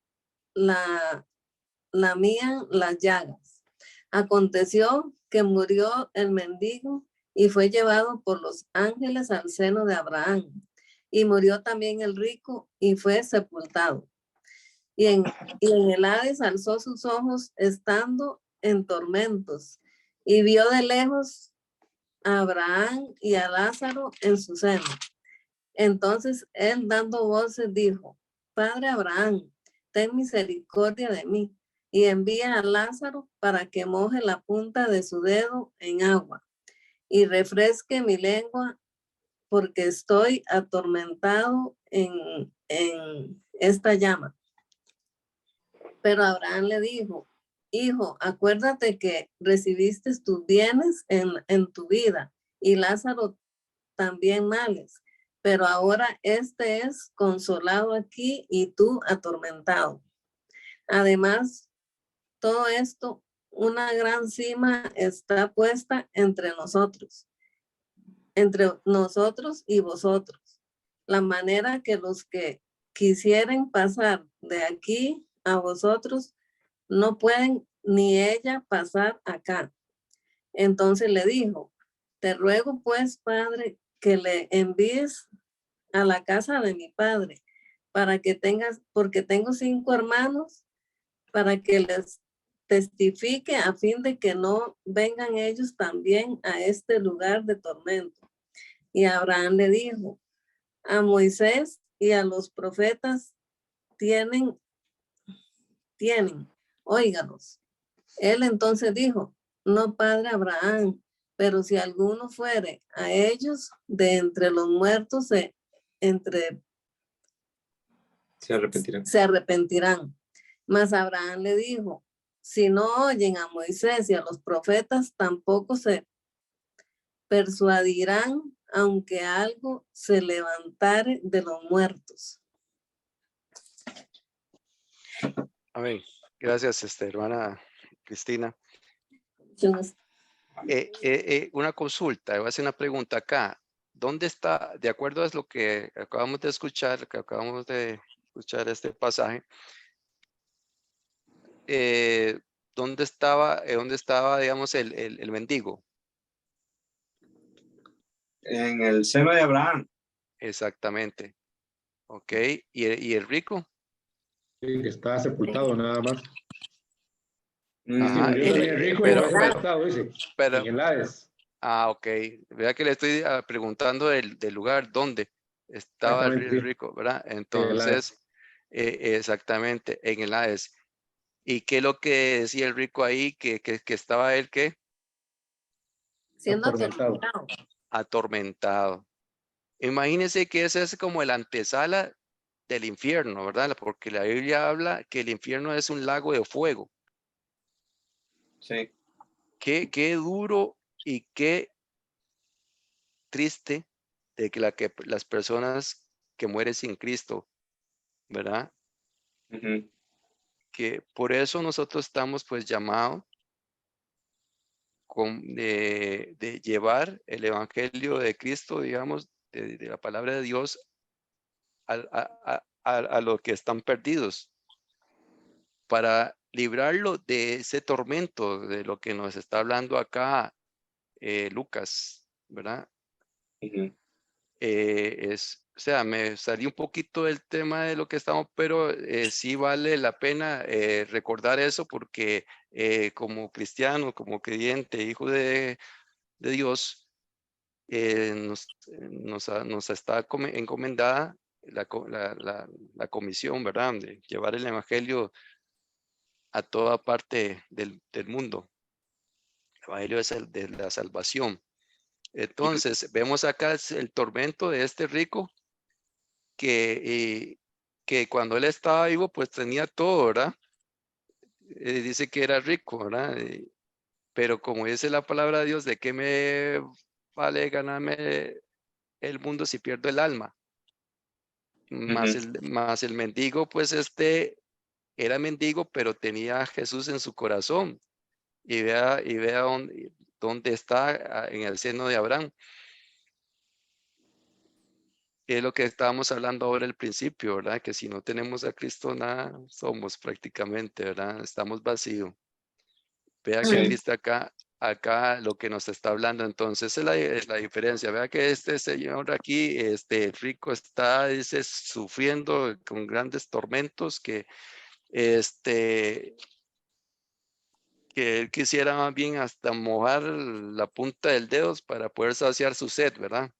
lamían las llagas. Aconteció que murió el mendigo y fue llevado por los ángeles al seno de Abraham. Y murió también el rico y fue sepultado. Y en el Hades alzó sus ojos estando en tormentos y vio de lejos a Abraham y a Lázaro en su seno. Entonces él, dando voces, dijo: Padre Abraham, ten misericordia de mí y envía a Lázaro para que moje la punta de su dedo en agua y refresque mi lengua, porque estoy atormentado en esta llama. Pero Abraham le dijo: Hijo, acuérdate que recibiste tus bienes en tu vida y Lázaro también males, pero ahora este es consolado aquí y tú atormentado. Además, todo esto, una gran cima está puesta entre nosotros y vosotros, la manera que los que quisieren pasar de aquí a vosotros no pueden ni ella pasar acá. Entonces le dijo: Te ruego pues, Padre, que le envíes a la casa de mi padre, para que tengas, porque tengo 5 hermanos, para que les testifique a fin de que no vengan ellos también a este lugar de tormento. Y Abraham le dijo: A Moisés y a los profetas tienen, óigalos. Él entonces dijo: No, padre Abraham, pero si alguno fuere a ellos, de entre los muertos Se arrepentirán. se arrepentirán. Mas Abraham le dijo, si no oyen a Moisés y a los profetas, tampoco se persuadirán, aunque algo se levantare de los muertos. Amén. Gracias, hermana Cristina. Una consulta, voy a hacer una pregunta acá. ¿Dónde está, de acuerdo a lo que acabamos de escuchar, este pasaje, ¿dónde estaba, digamos, el mendigo? En el seno de Abraham. Exactamente. Ok. ¿Y el rico? Sí, que está sepultado nada más. Ajá, Murió también el rico y pero- fue sepultado, dice. Pero, En el Hades. ok. Vea que le estoy preguntando del lugar donde estaba el Exactamente, sí. rico, ¿verdad? En el Entonces, exactamente, en el Hades. ¿Y qué es lo que decía el rico ahí? Que estaba él, ¿qué? Siendo Atormentado. Atormentado. Imagínense que ese es como el antesala del infierno, ¿verdad? Porque la Biblia habla que el infierno es un lago de fuego. Sí. Qué duro y qué triste de que las personas que mueren sin Cristo, ¿verdad? Ujú. Que por eso nosotros estamos pues llamados de llevar el evangelio de Cristo, digamos, de la palabra de Dios a los que están perdidos, para librarlo de ese tormento de lo que nos está hablando acá Lucas, ¿verdad? Ujú. O sea, me salí un poquito del tema de lo que estamos, pero sí vale la pena recordar eso porque como cristiano, como creyente, hijo de Dios, nos está encomendada la comisión, ¿verdad? De llevar el evangelio a toda parte del mundo. El evangelio es el de la salvación. Entonces, vemos acá el tormento de este rico que cuando él estaba vivo, pues tenía todo, ¿verdad? Dice que era rico, ¿verdad? Pero como dice la palabra de Dios, ¿de qué me vale ganarme el mundo si pierdo el alma? Más Ujú. más el mendigo, pues era mendigo, pero tenía a Jesús en su corazón. Y vea dónde está en el seno de Abraham. Es lo que estábamos hablando ahora al principio, ¿verdad? Que si no tenemos a Cristo, nada somos prácticamente, ¿verdad? Estamos vacíos. Vea que aquí Sí. está acá lo que nos está hablando. Entonces es la diferencia. Vea que este señor aquí, este rico está, dice, sufriendo con grandes tormentos que que él quisiera más bien hasta mojar la punta del dedo para poder saciar su sed, ¿verdad?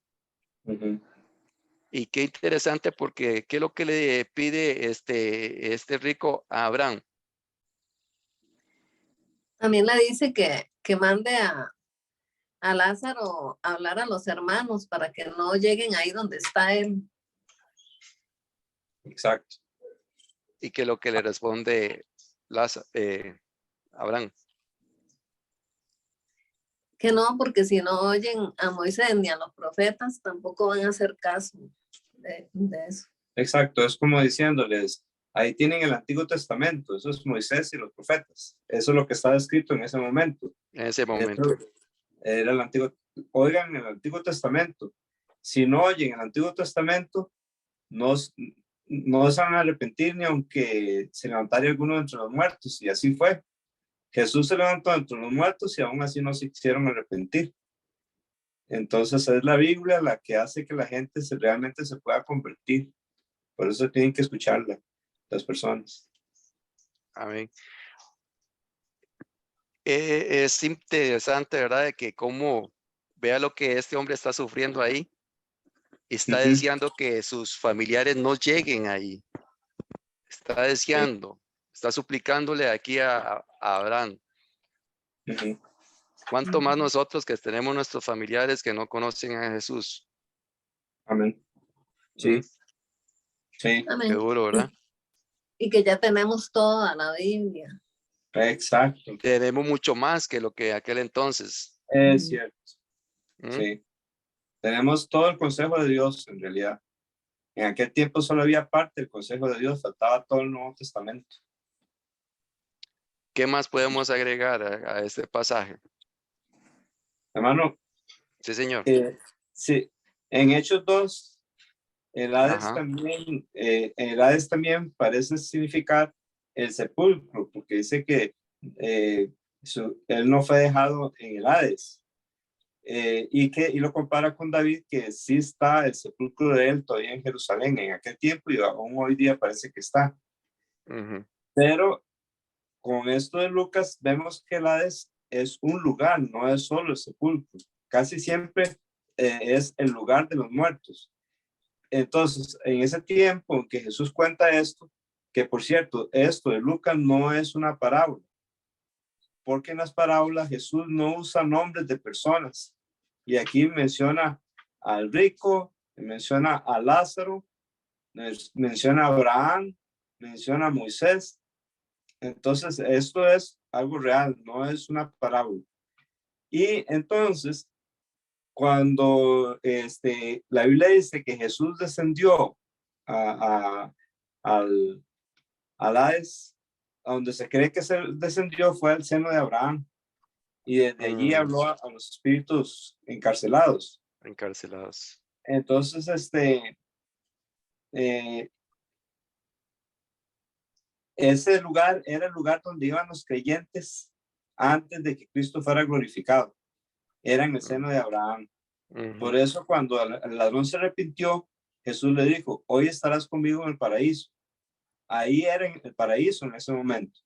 Ujú. Y qué interesante porque qué es lo que le pide este rico a Abraham. También le dice que mande a Lázaro a hablar a los hermanos para que no lleguen ahí donde está él. Exacto. Y que lo que le responde Abraham. Que no, porque si no oyen a Moisés ni a los profetas, tampoco van a hacer caso de eso. Exacto. Es como diciéndoles, ahí tienen el Antiguo Testamento, eso es Moisés y los profetas. Eso es lo que estaba escrito en ese momento. En ese momento. Eso era el Antiguo. Oigan el Antiguo Testamento. Si no oyen el Antiguo Testamento, no se van a arrepentir ni aunque se levantara alguno entre los muertos. Y así fue. Jesús se levantó entre los muertos y aún así no se quisieron arrepentir. Entonces es la Biblia la que hace que la gente realmente se pueda convertir. Por eso tienen que escucharla las personas. Amén. Es interesante, ¿verdad? De que cómo vea lo que este hombre está sufriendo ahí. Está Ujú. deseando que sus familiares no lleguen ahí. Está deseando, está suplicándole aquí a Abraham. Ujú. ¿Cuánto más nosotros que tenemos nuestros familiares que no conocen a Jesús? Amén. Sí, sí, Qué Amén. duro, ¿verdad? Y que ya tenemos toda la Biblia. exacto. Tenemos mucho más que lo que aquel entonces. Es cierto. ¿Mm? Sí. Tenemos todo el consejo de Dios en realidad. En aquel tiempo solo había parte del consejo de Dios, faltaba todo el Nuevo Testamento. ¿Qué más podemos agregar a este pasaje? Hermano, Sí, señor. sí, en Hechos 2, el Hades Ajá. también parece significar el sepulcro, porque dice que él no fue dejado en el Hades. Y lo compara con David, que sí está el sepulcro de él todavía en Jerusalén en aquel tiempo y aún hoy día parece que está. Ujú. Pero con esto de Lucas vemos que el Hades es un lugar, no es solo el sepulcro. Casi siempre es el lugar de los muertos. Entonces, en ese tiempo en que Jesús cuenta esto, que por cierto, esto de Lucas no es una parábola, porque en las parábolas Jesús no usa nombres de personas. Y aquí menciona al rico, menciona a Lázaro, menciona a Abraham, menciona a Moisés. Entonces, esto es algo real, no es una parábola. Y entonces, cuando la Biblia dice que Jesús descendió al Hades, a donde se cree que se descendió fue al seno de Abraham. Y desde allí habló a los espíritus encarcelados. Encarcelados. Entonces, ese lugar era el lugar donde iban los creyentes antes de que Cristo fuera glorificado. Era en el seno de Abraham. Ujú. Por eso cuando el ladrón se arrepintió, Jesús le dijo, hoy estarás conmigo en el paraíso. Ahí era en el paraíso en ese momento.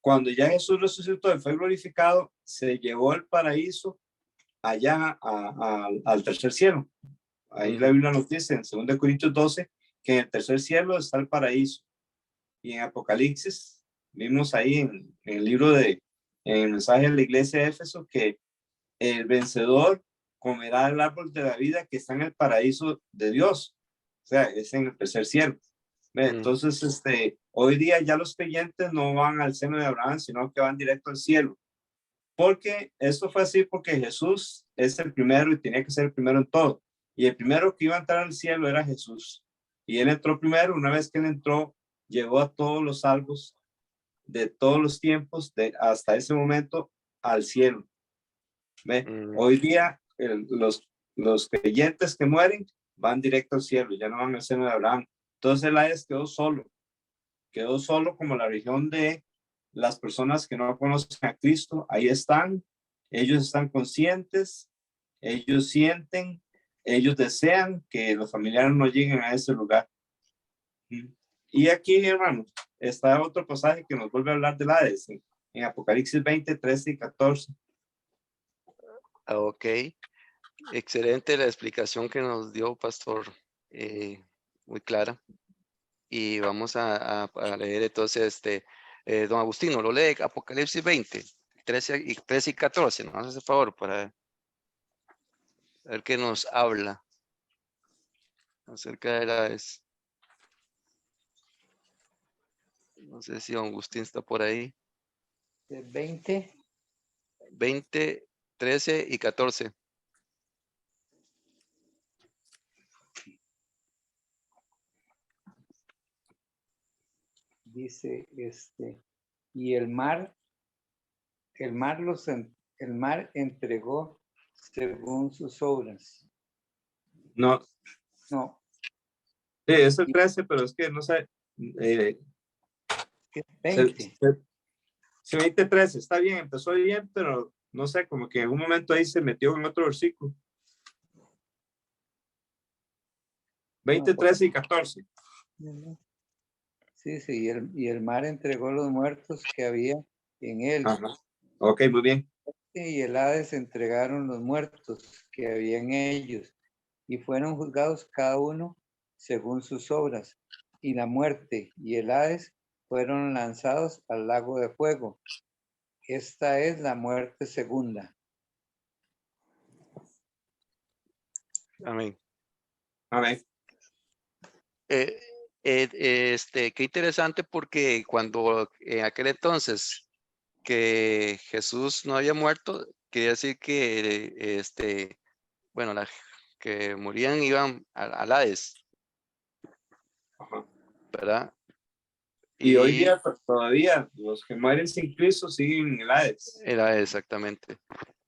Cuando ya Jesús resucitó y fue glorificado, se llevó el paraíso allá al tercer cielo. Ahí la Biblia nos dice en 2 Corintios 12 que en el tercer cielo está el paraíso. Y en Apocalipsis vimos ahí en el libro en el mensaje de la iglesia de Éfeso que el vencedor comerá el árbol de la vida que está en el paraíso de Dios. O sea, es en el tercer cielo. Entonces, hoy día ya los creyentes no van al seno de Abraham, sino que van directo al cielo. Porque esto fue así porque Jesús es el primero y tenía que ser el primero en todo. Y el primero que iba a entrar al cielo era Jesús. Y él entró primero. Una vez que él entró, llevó a todos los salvos de todos los tiempos, hasta ese momento, al cielo. Hoy día, los creyentes que mueren van directo al cielo, ya no van al seno de Abraham. Entonces el Hades quedó solo como la región de las personas que no conocen a Cristo. Ahí están, ellos están conscientes, ellos sienten, ellos desean que los familiares no lleguen a ese lugar. Y aquí, hermanos, está otro pasaje que nos vuelve a hablar del Hades, en Apocalipsis 20, 13 y 14. Ok. Excelente la explicación que nos dio, pastor. Muy clara. Y vamos a leer entonces, don Agustino, lo lee Apocalipsis 20, 13 y 14. ¿No? Hace el favor para ver qué nos habla acerca de Hades. No sé si don Agustín está por ahí. 20. 20, 13 y 14. Dice y el mar entregó según sus obras. No, No, sí, es el 13, pero es que no sé. 20. 20, 13, está bien, empezó bien, pero no sé, como que en un momento ahí se metió en otro versículo. 20, 13 y 14. Sí, sí, y el mar entregó los muertos que había en él. Ajá. Ok, muy bien. Y el Hades entregaron los muertos que había en ellos, y fueron juzgados cada uno según sus obras. Y la muerte y el Hades fueron lanzados al lago de fuego. esta es la muerte segunda. Amén. Amén. Qué interesante porque cuando en aquel entonces que Jesús no había muerto, quería decir que, bueno, que morían iban al Hades, Ajá. ¿verdad? Y hoy día todavía los que mueren sin Cristo siguen en el Hades. Era exactamente.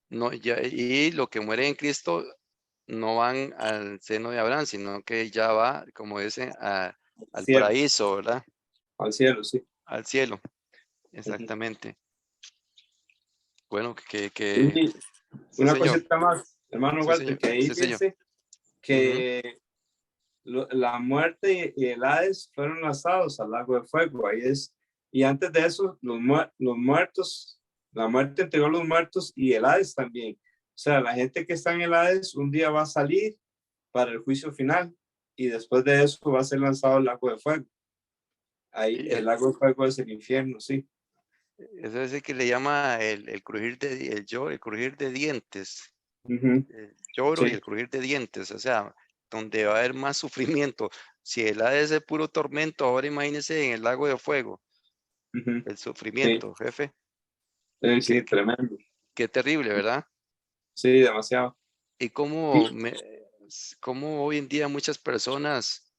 No, y lo que muere en Cristo no van al seno de Abraham, sino que ya va, como dicen, al Cielo, paraíso, ¿verdad? al cielo, sí. Al cielo, Ujú. exactamente. Bueno, Y sí, una señor. cosita más, hermano Sí, Walter, señor. que ahí Sí, señor. dice que la muerte y el Hades fueron lanzados al lago de fuego. Ahí es. Y antes de eso, los muertos, la muerte entregó a los muertos y el Hades también. O sea, la gente que está en el Hades un día va a salir para el juicio final y después de eso va a ser lanzado al lago de fuego. Ahí Y el lago de fuego es el infierno, sí. eso es el que le llama el crujir el crujir de dientes. Ujú, El lloro y sí. el crujir de dientes, o sea, donde va a haber más sufrimiento. Si el Hades es puro tormento, ahora imagínense en el lago de fuego, Ujú, el sí. sufrimiento, jefe. Sí, Qué, qué- tremendo. qué terrible, ¿verdad? Sí, demasiado. Y Y cómo hoy en día muchas personas,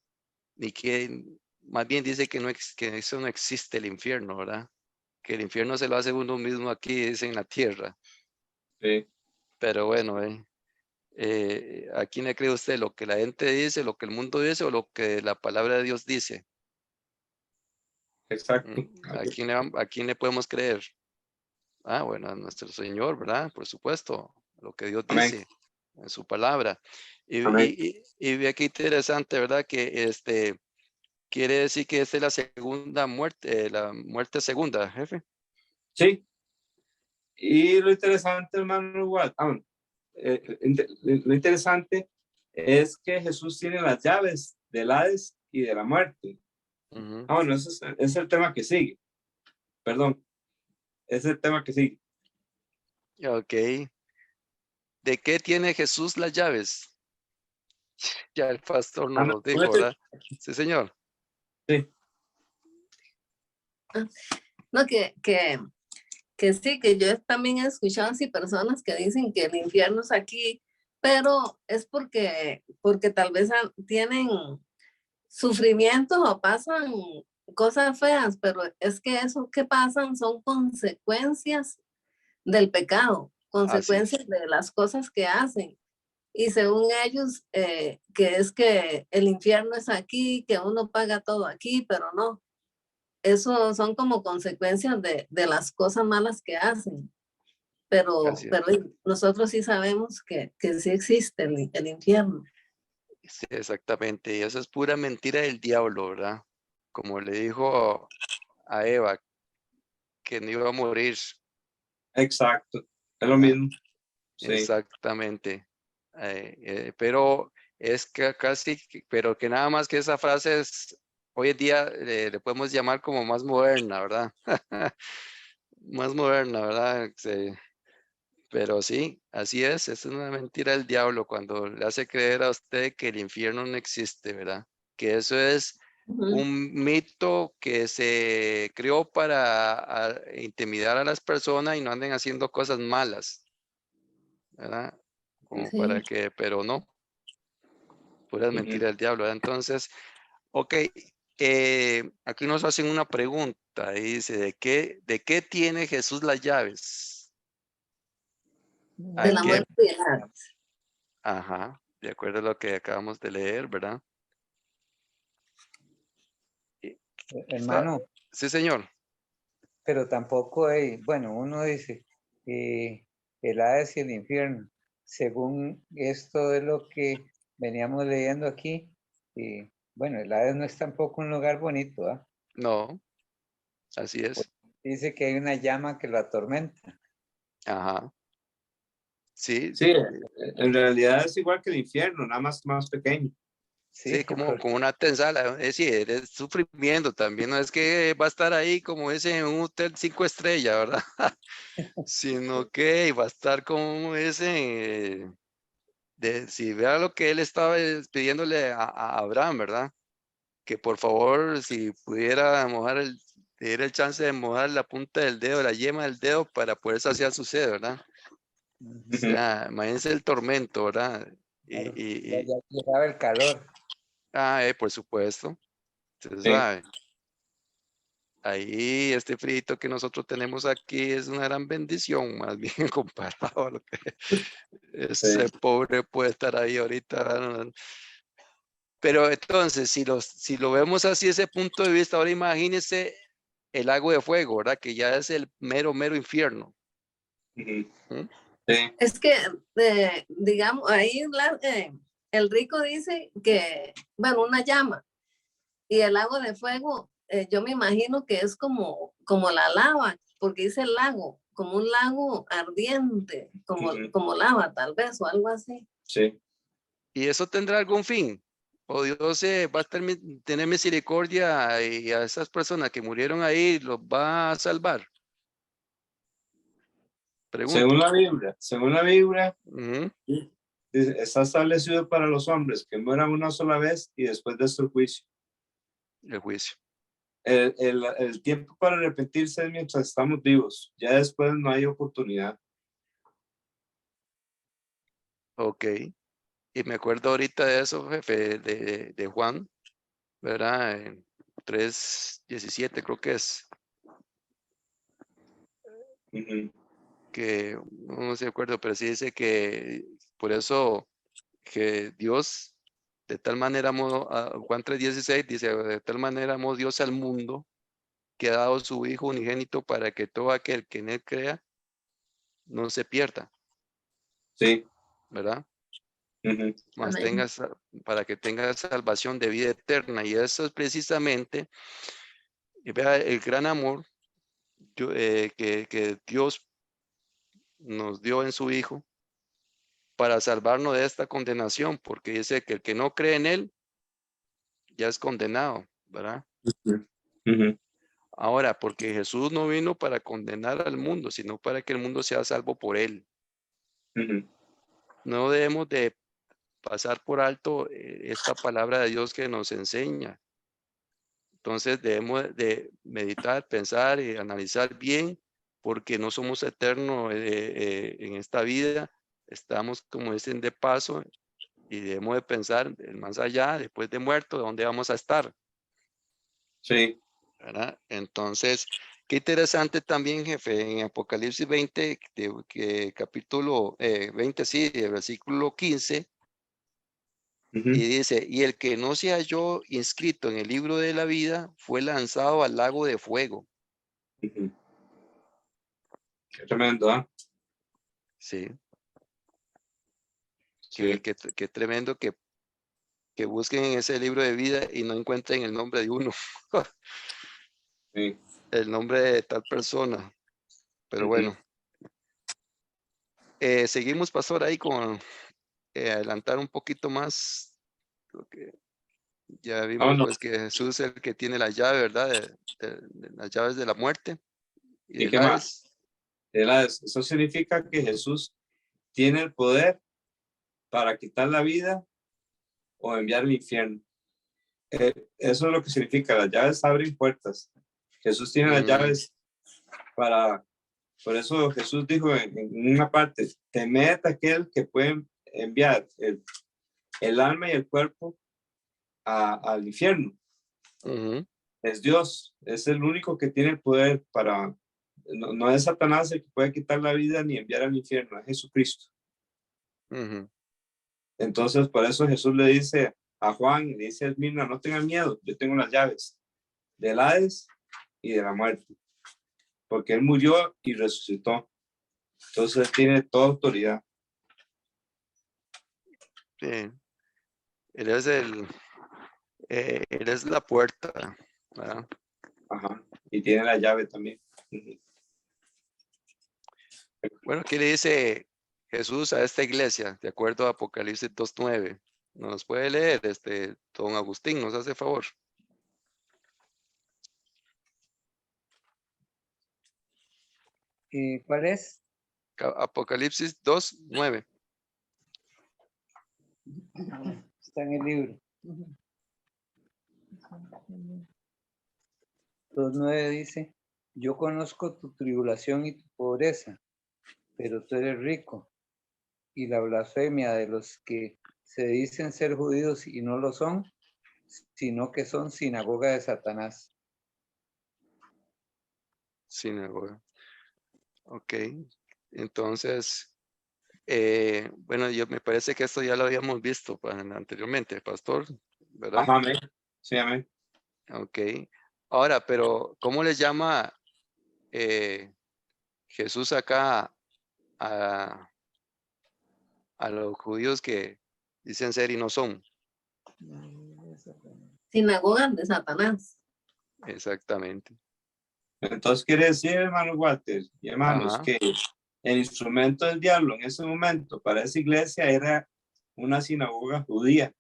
y que más bien dice que, que eso no existe el infierno, ¿verdad? Que el infierno se lo hace uno mismo aquí, dice en la tierra. sí, Pero bueno, ¿a quién le cree usted? ¿Lo que la gente dice, lo que el mundo dice o lo que la palabra de Dios dice? exacto. ¿A quién le podemos creer? Ah, bueno, a nuestro Señor, ¿verdad? Por supuesto, lo que Dios Amén. dice en su palabra. Amén. Y ve qué interesante, ¿verdad? Que quiere decir que esta es la segunda muerte, la muerte segunda, jefe. Sí. Y lo interesante, hermano, lo interesante es que Jesús tiene las llaves del Hades y de la muerte. Ujú. Bueno, ese es el tema que sigue. Perdón, ese es el tema que sigue. Ok. ¿De qué tiene Jesús las llaves? Ya el pastor nos Ana, lo dijo, ¿verdad? Sí, señor. sí, No, que sí, que yo también he escuchado así personas que dicen que el infierno es aquí, pero es porque tal vez tienen sufrimientos o pasan cosas feas, pero es que eso que pasan son consecuencias del pecado, Así es. consecuencias de las cosas que hacen. Y según ellos, que es que el infierno es aquí, que uno paga todo aquí, pero no. Eso son como consecuencias de las cosas malas que hacen. Así es. Pero nosotros sí sabemos que sí existe el infierno. Sí, exactamente. Y eso es pura mentira del diablo, ¿verdad? Como le dijo a Eva, que no iba a morir, exacto. Es lo ¿verdad? mismo. Sí, Exactamente. Pero es que pero que nada más que esa frase es, hoy en día le podemos llamar como más moderna, ¿verdad? Más moderna, ¿verdad? Sí. Pero sí, así es una mentira del diablo cuando le hace creer a usted que el infierno no existe, ¿verdad? Que eso es Ujú. un mito que se creó para intimidar a las personas y no anden haciendo cosas malas, ¿verdad? Como Sí. para que, pero no, puras ujú, mentiras del diablo, ¿verdad? Entonces, ok, aquí nos hacen una pregunta y dice, ¿de qué tiene Jesús las llaves? De Hay la que, muerte y la- ajá, de acuerdo a lo que acabamos de leer, ¿verdad? Y- está- Hermano, Sí, señor. pero tampoco hay, bueno, uno dice el Hades y el infierno. Según esto de lo que veníamos leyendo aquí, bueno, el Hades no es tampoco un lugar bonito, ¿ah? No, así es. Dice que hay una llama que lo atormenta. Ajá. Sí, sí, en realidad es igual que el infierno, nada más pequeño. Sí, como, porque- como una tensala, es decir, es sufrimiento también, no es que va a estar ahí como ese en un hotel 5 estrellas, ¿verdad? Sino que va a estar como ese, si vea lo que él estaba pidiéndole a Abraham, ¿verdad? Que por favor, si pudiera mojar le diera el chance de mojar la punta del dedo, la yema del dedo para poder saciar su sed, ¿verdad? O Ujú. sea, imagínense el tormento, ¿verdad? claro, Y, ya, y, ya llegaba el calor. por supuesto, usted Sí. sabe. Ahí este frito que nosotros tenemos aquí es una gran bendición, más bien comparado a lo que ese pobre puede estar ahí ahorita. ¿Verdad? Pero entonces, si lo vemos así, ese punto de vista, ahora imagínese el lago de fuego, ¿verdad? Que ya es el mero, mero infierno. Ujú. ¿Mm? Sí. Es que, digamos, ahí el rico dice que, bueno, una llama y el lago de fuego, yo me imagino que es como la lava, porque dice el lago, como un lago ardiente, Ujú. como lava tal vez o algo así. Sí. ¿Y eso tendrá algún fin? ¿O Dios va a tener misericordia y a esas personas que murieron ahí los va a salvar? Pregunto. Según la Biblia, Ujú, dice, está establecido para los hombres que mueran una sola vez y después de esto el juicio. el juicio. El tiempo para arrepentirse es mientras estamos vivos. Ya después no hay oportunidad. Ok. Y me acuerdo ahorita de eso, jefe, de Juan, ¿verdad? En 3:17 creo que es, Ujú. que no se acuerdo, pero sí dice que por eso que Dios, de tal manera amó, Juan 3:16 dice, de tal manera amó Dios al mundo, que ha dado su Hijo unigénito para que todo aquel que en él crea no se pierda, Sí. ¿verdad? Ujú. Más Amén. para que tenga salvación de vida eterna. Y eso es precisamente, y vea el gran amor que Dios nos dio en su Hijo para salvarnos de esta condenación, porque dice que el que no cree en Él ya es condenado, ¿verdad? Ujú. Ahora, porque Jesús no vino para condenar al mundo, sino para que el mundo sea salvo por Él. Ujú. No debemos de pasar por alto esta palabra de Dios que nos enseña. Entonces debemos de meditar, pensar y analizar bien, porque no somos eternos en esta vida. Estamos, como dicen, de paso y debemos de pensar más allá, después de muerto, dónde vamos a estar, Sí. ¿verdad? Entonces, qué interesante también, jefe, en Apocalipsis 20, capítulo 20, sí, el versículo 15, Ujú. y dice, y el que no se halló inscrito en el libro de la vida fue lanzado al lago de fuego. Ujú. Qué tremendo, ¿ah? Sí, Sí. qué tremendo que busquen en ese libro de vida y no encuentren el nombre de uno, Sí. el nombre de tal persona. Pero Ujú. bueno, seguimos, pastor, ahí con adelantar un poquito más. Lo que ya vimos Vámonos. pues que Jesús es el que tiene la llave, ¿verdad? De las llaves de la muerte y ¿Y del qué más? Hades. Eso significa que Jesús tiene el poder para quitar la vida o enviar al infierno. Eso es lo que significa. Las llaves abren puertas. Jesús tiene las Mm, llaves para. Por eso Jesús dijo en una parte: temed a aquel que puede enviar el alma y el cuerpo al infierno. ujú, Es Dios, es el único que tiene el poder para. No, no es Satanás el que puede quitar la vida ni enviar al infierno, es Jesucristo. ujú, Entonces, por eso Jesús le dice a Juan, le dice a Esmirna, no tengan miedo, yo tengo las llaves del Hades y de la muerte, porque él murió y resucitó. Entonces él tiene toda autoridad. sí. Él es él es la puerta, ¿verdad? Ajá. Y tiene la llave también. Ujú. Bueno, ¿qué le dice Jesús a esta iglesia? De acuerdo a Apocalipsis 2:9. Nos puede leer, don Agustín, nos hace favor. ¿Y cuál es? Apocalipsis 2:9. Está en el libro. 2:9 dice, yo conozco tu tribulación y tu pobreza, pero tú eres rico. Y la blasfemia de los que se dicen ser judíos y no lo son, sino que son sinagoga de Satanás. Sinagoga. Ok. Entonces, bueno, me parece que esto ya lo habíamos visto anteriormente, pastor, ¿verdad? Ajá, amén. Sí, amén. Ok. Ahora, pero ¿cómo les llama Jesús acá a los judíos que dicen ser y no son? Sinagoga de Satanás. Exactamente. Entonces quiere decir, hermano Walter y hermanos, Ajá. que el instrumento del diablo en ese momento para esa iglesia era una sinagoga judía.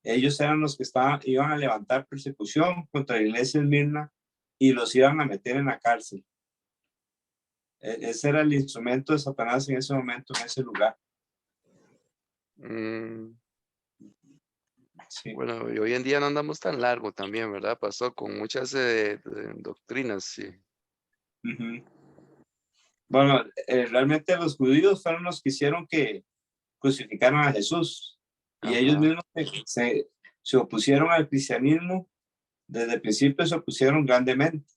Ellos eran los que iban a levantar persecución contra la iglesia de Esmirna y los iban a meter en la cárcel. Ese era el instrumento de Satanás en ese momento, en ese lugar. Sí. Bueno, y hoy en día no andamos tan largo también, ¿verdad? Pasó con muchas doctrinas, sí. Bueno, realmente los judíos fueron los que hicieron que crucificaron a Jesús. Y ellos Ajá. mismos se opusieron al cristianismo. Desde el principio se opusieron grandemente.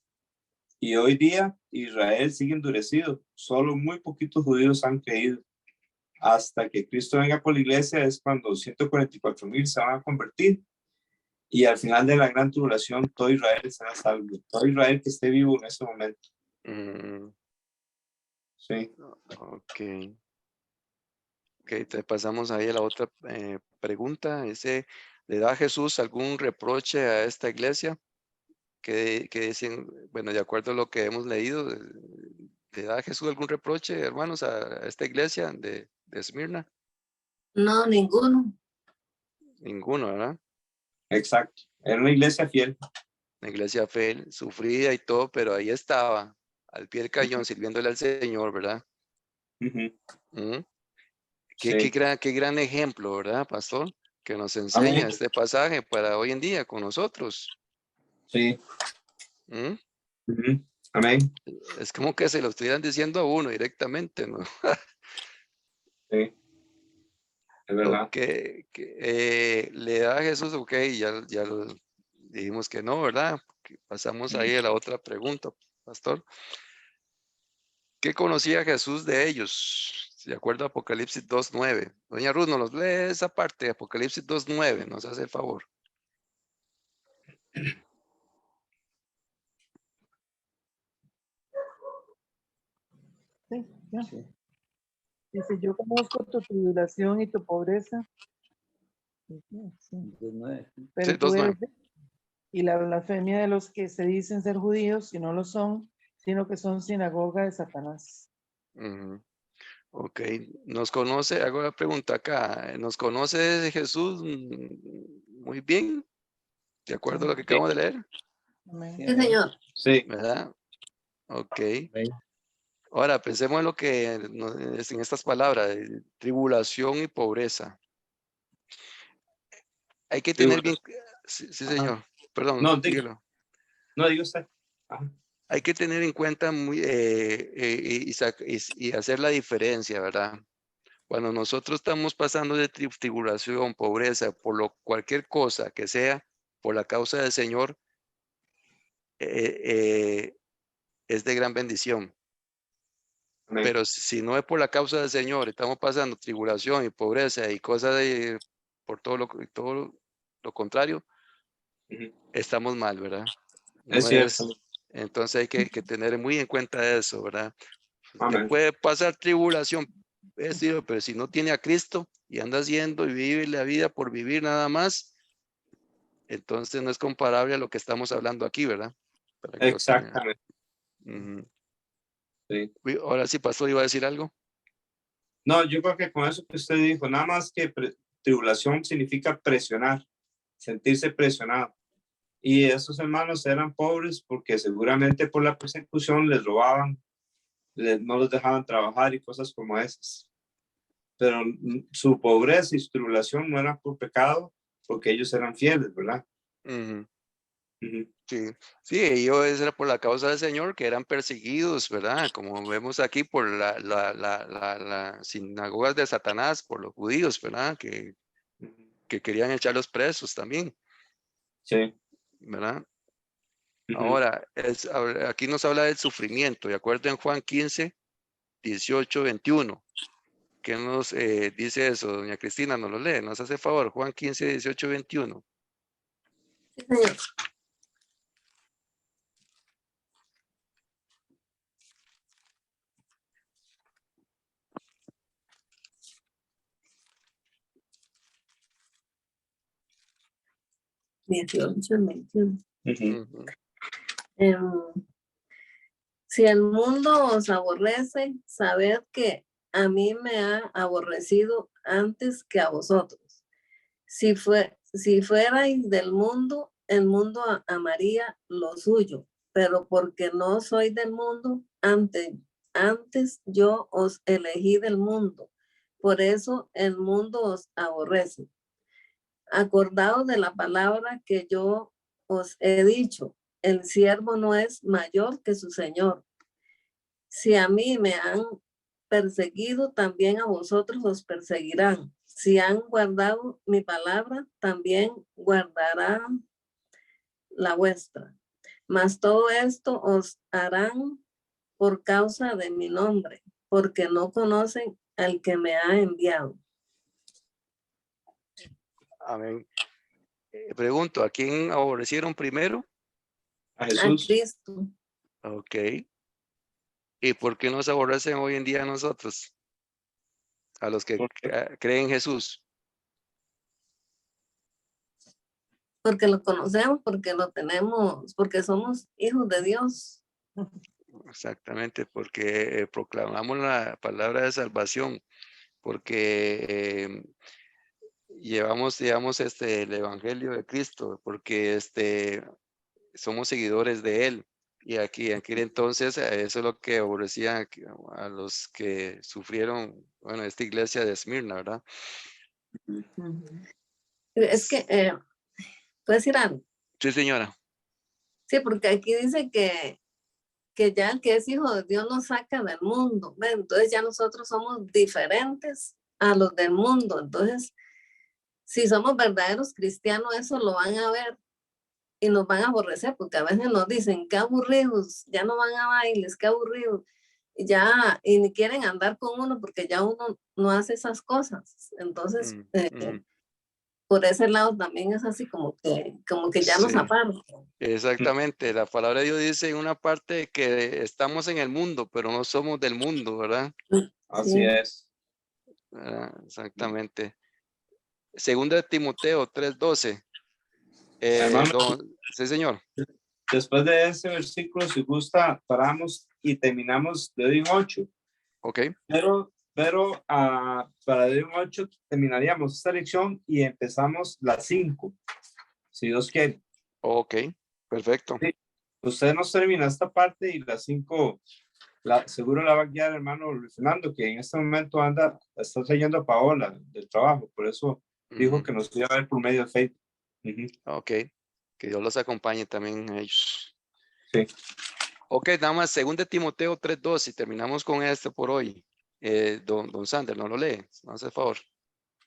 Y hoy día Israel sigue endurecido. Solo muy poquitos judíos han creído. Hasta que Cristo venga por la iglesia es cuando 144,000 se van a convertir. Y al final de la gran tribulación, todo Israel será salvo. Todo Israel que esté vivo en ese momento. Sí. Ok. Ok, te pasamos ahí a la otra pregunta. ¿Le da Jesús algún reproche a esta iglesia? Que dicen, bueno, de acuerdo a lo que hemos leído, ¿le da Jesús algún reproche, hermanos, a esta iglesia de Esmirna? No, ninguno. Ninguno, ¿verdad? Exacto. Era una iglesia fiel. Una iglesia fiel, sufrida y todo, pero ahí estaba, al pie del cañón, sirviéndole al Señor, ¿verdad? ¿Mm? Qué Sí. gran ejemplo, ¿verdad, pastor? Que nos enseña Amén. este pasaje para hoy en día con nosotros. Sí. ¿Mm? Amén. Es como que se lo estuvieran diciendo a uno directamente, ¿no? Sí. Es verdad. Le da a Jesús, ok, ya lo dijimos que no, ¿verdad? Pasamos ahí a la otra pregunta, pastor. ¿Qué conocía Jesús de ellos? De acuerdo a Apocalipsis 2:9. Doña Ruth, nos lee esa parte de Apocalipsis 2:9, nos hace el favor. Sí, ya. Dice, yo conozco tu tribulación y tu pobreza. Sí, 2:9. pero Sí, tú eres 2:9. y la blasfemia de los que se dicen ser judíos y no lo son, sino que son sinagoga de Satanás. Ok, nos conoce, hago la pregunta acá, ¿nos conoce Jesús muy bien? De acuerdo a lo que acabamos de leer, Amén. Sí, señor. Sí. ¿verdad? Ok. Amén. Ahora pensemos en lo que en estas palabras, de tribulación y pobreza. Hay que tener bien, sí, señor, perdón, No, dígalo. no, diga usted. Ajá. Hay que tener en cuenta y hacer la diferencia, ¿verdad? Cuando nosotros estamos pasando de tribulación, pobreza, cualquier cosa que sea, por la causa del Señor, es de gran bendición. Amén. Pero si no es por la causa del Señor, estamos pasando tribulación y pobreza y cosas por todo lo contrario, estamos mal, ¿verdad? Es No cierto. es, entonces hay que tener muy en cuenta eso, ¿verdad? Usted Amén. puede pasar tribulación, pero si no tiene a Cristo y anda haciendo y vive la vida por vivir nada más, entonces no es comparable a lo que estamos hablando aquí, ¿verdad? Para que lo tenga. Exactamente. Sí. Ahora sí, pastor, iba a decir algo. No, yo creo que con eso que usted dijo, nada más que tribulación significa presionar, sentirse presionado. Y esos hermanos eran pobres porque seguramente por la persecución les robaban, no los dejaban trabajar y cosas como esas. Pero su pobreza y su tribulación no era por pecado, porque ellos eran fieles, ¿verdad? Ujú. Ujú. Sí, sí, ellos era por la causa del Señor que eran perseguidos, ¿verdad? Como vemos aquí por las sinagogas de Satanás, por los judíos, ¿verdad? Que querían echarlos presos también, Sí. ¿verdad? Ujú. Ahora, aquí nos habla del sufrimiento, de acuerdo en Juan 15, 18, 21. ¿Qué nos dice eso? Doña Cristina, nos lo lee, nos hace favor. Juan 15, 18, 21. Sí, señor. Dieciocho, 21. Ujú. Ujú. Si el mundo os aborrece, sabed que a mí me ha aborrecido antes que a vosotros. Si fuerais del mundo, el mundo amaría lo suyo, pero porque no soy del mundo, antes yo os elegí del mundo. Por eso el mundo os aborrece. Acordaos de la palabra que yo os he dicho, el siervo no es mayor que su señor. Si a mí me han perseguido, también a vosotros os perseguirán. Si han guardado mi palabra, también guardarán la vuestra. Mas todo esto os harán por causa de mi nombre, porque no conocen al que me ha enviado. Amén. Pregunto, ¿a quién aborrecieron primero? A A Jesús. Cristo, Ok. ¿Y por qué nos aborrecen hoy en día a nosotros? A los que Porque- creen en Jesús. porque lo conocemos, porque lo tenemos, porque somos hijos de Dios. Exactamente, porque proclamamos la palabra de salvación, porque llevamos, digamos, el evangelio de Cristo, porque somos seguidores de él. Y aquí, en aquel entonces, eso es lo que aborrecía a los que sufrieron, bueno, esta iglesia de Esmirna, ¿verdad? Es que, ¿puedo decir algo? Sí, señora. Sí, porque aquí dice que ya el que es hijo de Dios nos saca del mundo. ¿Ve? Entonces ya nosotros somos diferentes a los del mundo. Entonces, si somos verdaderos cristianos, eso lo van a ver y nos van a aborrecer, porque a veces nos dicen, qué aburridos, ya no van a bailes, qué aburridos. Y ya, y ni quieren andar con uno porque ya uno no hace esas cosas. Entonces, Ujú. por ese lado también es así como que ya nos Sí, apartan. exactamente. La palabra de Dios dice en una parte que estamos en el mundo, pero no somos del mundo, ¿verdad? Así Sí. es. Exactamente. Segunda de Timoteo 3:12. Hermano, Sí, señor. después de ese versículo, si gusta, paramos y terminamos de hoy en 8. Ok, Pero para de hoy en 8 terminaríamos esta lección y empezamos las 5, si Dios quiere. ok, perfecto. Sí. Usted nos termina esta parte y las 5, seguro la va a guiar hermano Luis Fernando, que en este momento está trayendo a Paola del trabajo, por eso dijo Ujú. que nos iba a ver por medio de Facebook. Ujú. Ok, que Dios los acompañe también a ellos. Sí. Ok, nada más, 2 Timoteo 3:2 y terminamos con esto por hoy. Don Sander, ¿no lo lee? No hace favor.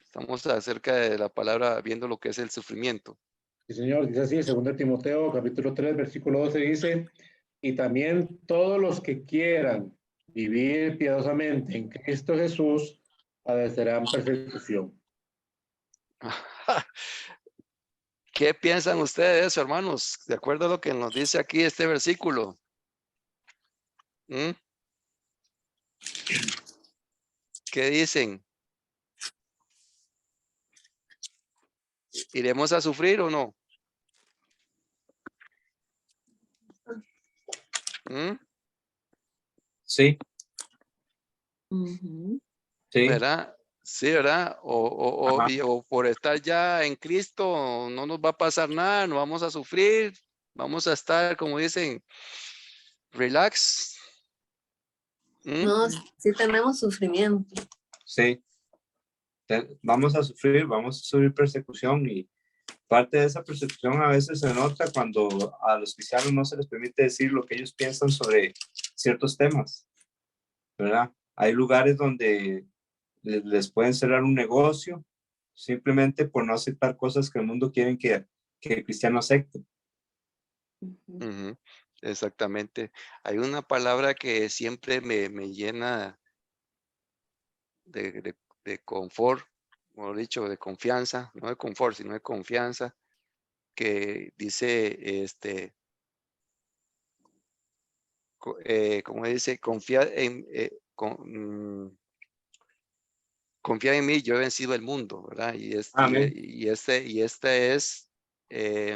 Estamos acerca de la palabra viendo lo que es el sufrimiento. Sí, señor, dice así, 2 Timoteo, capítulo 3, versículo 12, dice, y también todos los que quieran vivir piadosamente en Cristo Jesús padecerán persecución. ¿Qué piensan ustedes de eso, hermanos? De acuerdo a lo que nos dice aquí este versículo. ¿Mm? ¿Qué dicen? ¿Iremos a sufrir o no? ¿Mm? Sí, Ujú. sí. ¿Verdad? Sí, ¿verdad? Ajá. O por estar ya en Cristo, no nos va a pasar nada, no vamos a sufrir, vamos a estar, como dicen, relax. ¿Mm? No, sí tenemos sufrimiento. Sí, vamos a sufrir persecución y parte de esa persecución a veces se nota cuando a los cristianos no se les permite decir lo que ellos piensan sobre ciertos temas, ¿verdad? Hay lugares donde les pueden cerrar un negocio simplemente por no aceptar cosas que el mundo quiere que el cristiano acepte. Ujú, exactamente. Hay una palabra que siempre me llena de confort, mejor dicho, de confianza, no de confort, sino de confianza, que dice, ¿cómo dice? Confía en mí, yo he vencido el mundo, ¿verdad? Amén, Y esta es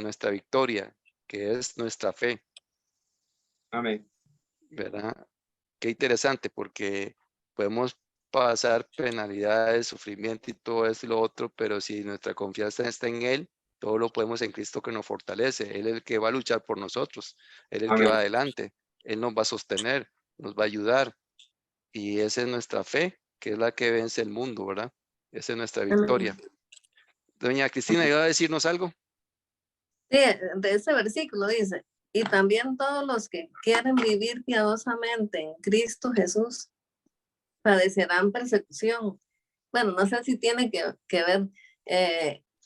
nuestra victoria, que es nuestra fe, amén, ¿verdad? Qué interesante, porque podemos pasar penalidades, sufrimiento y todo esto y lo otro, pero si nuestra confianza está en Él, todo lo podemos en Cristo que nos fortalece. Él es el que va a luchar por nosotros, Él es el que va amén, adelante, Él nos va a sostener, nos va a ayudar. Y esa es nuestra fe, que es la que vence el mundo, ¿verdad? Esa es nuestra Amén. victoria. Doña Cristina, ¿iba a decirnos algo? Sí, de ese versículo dice, y también todos los que quieren vivir piadosamente en Cristo Jesús padecerán persecución. Bueno, no sé si tiene que ver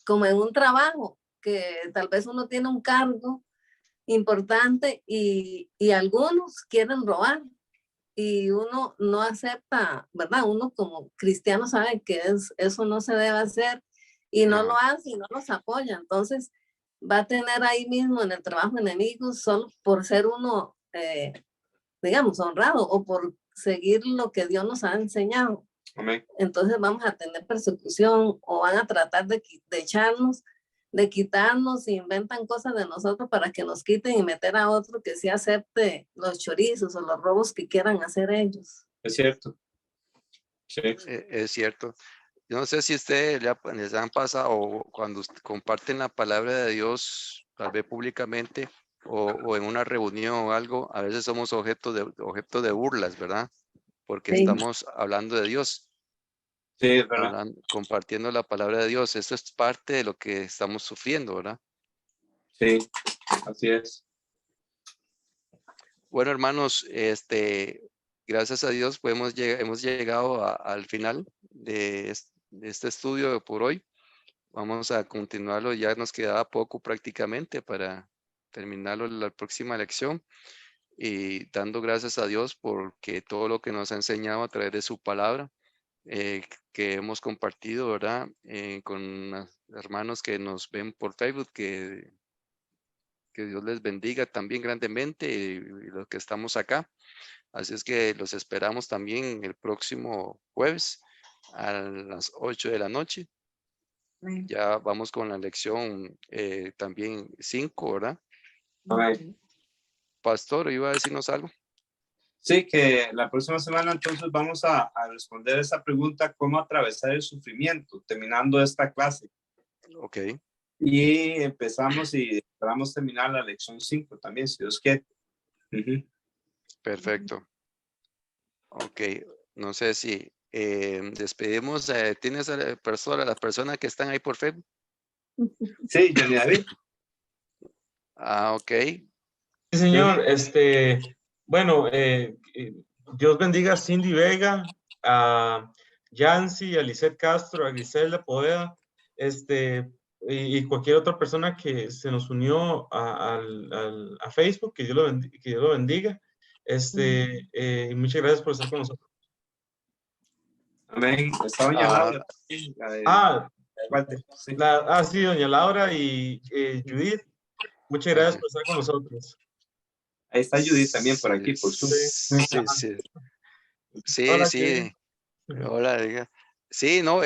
como en un trabajo, que tal vez uno tiene un cargo importante y algunos quieren robar y uno no acepta, ¿verdad? Uno como cristiano sabe que eso no se debe hacer y no lo Ajá. hace y no los apoya. Entonces va a tener ahí mismo en el trabajo enemigos solo por ser uno, digamos, honrado o por seguir lo que Dios nos ha enseñado. amén. Entonces vamos a tener persecución o van a tratar de echarnos, de quitarnos, e inventan cosas de nosotros para que nos quiten y meter a otro que sí acepte los chorizos o los robos que quieran hacer ellos. Es cierto. Sí. Es cierto. Yo no sé si ustedes les han pasado o cuando comparten la palabra de Dios, tal vez públicamente o en una reunión o algo, a veces somos objeto de burlas, ¿verdad? Porque Sí. estamos hablando de Dios, Sí, es verdad. compartiendo la palabra de Dios. Eso es parte de lo que estamos sufriendo, ¿verdad? Sí, así es. Bueno, hermanos, gracias a Dios hemos llegado al final de este estudio por hoy. Vamos a continuarlo, ya nos quedaba poco prácticamente para terminarlo en la próxima lección y dando gracias a Dios porque todo lo que nos ha enseñado a través de su palabra que hemos compartido, ¿verdad? Con hermanos que nos ven por Facebook, que Dios les bendiga también grandemente y los que estamos acá. Así es que los esperamos también el próximo jueves a las 8 de la noche. Ya vamos con la lección también 5, ¿verdad? Amén. Pastor, ¿iba a decirnos algo? Sí, que la próxima semana entonces vamos a responder esa pregunta, ¿cómo atravesar el sufrimiento? Terminando esta clase. Ok, Y empezamos y esperamos terminar la lección 5 también, si Dios quiere. Ujú. perfecto. Ok, no sé si despedimos. ¿Tienes a las personas que están ahí por Facebook? Sí, Johnny David. Ah, ok. Sí, señor. Bueno, Dios bendiga a Cindy Vega, a Yancy, a Lisette Castro, a Griselda Poveda, y cualquier otra persona que se nos unió a Facebook, que que Dios lo bendiga. Y muchas gracias por estar con nosotros. Amén. Está doña Ah, Laura. Sí, la de- Ah, sí. sí, doña Laura y Judith, muchas gracias ok. por estar con nosotros. Ahí está Judith también por aquí, por Zoom. Sí, sí, sí, Hola, sí. Kevin. Hola, diga. Sí, no,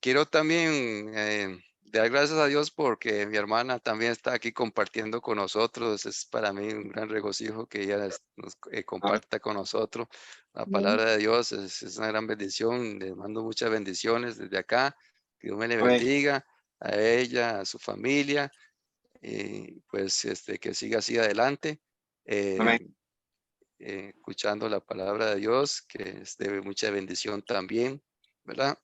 quiero también dar gracias a Dios porque mi hermana también está aquí compartiendo con nosotros. Es para mí un gran regocijo que ella nos comparta con nosotros la palabra de Dios. Es una gran bendición. Le mando muchas bendiciones desde acá. Que Dios me le Amén. bendiga a ella, a su familia. Y pues que siga así adelante. Amén. Escuchando la palabra de Dios, que es de mucha bendición también, ¿verdad?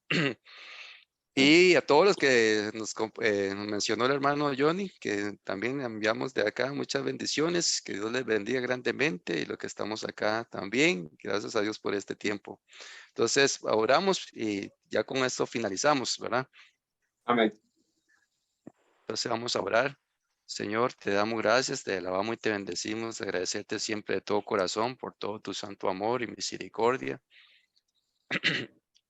Y a todos los que nos mencionó el hermano Johnny, que también enviamos de acá muchas bendiciones, que Dios les bendiga grandemente y lo que estamos acá también, gracias a Dios por este tiempo. Entonces, oramos y ya con esto finalizamos, ¿verdad? Amén. Entonces vamos a orar. Señor, te damos gracias, te alabamos y te bendecimos, agradecerte siempre de todo corazón por todo tu santo amor y misericordia.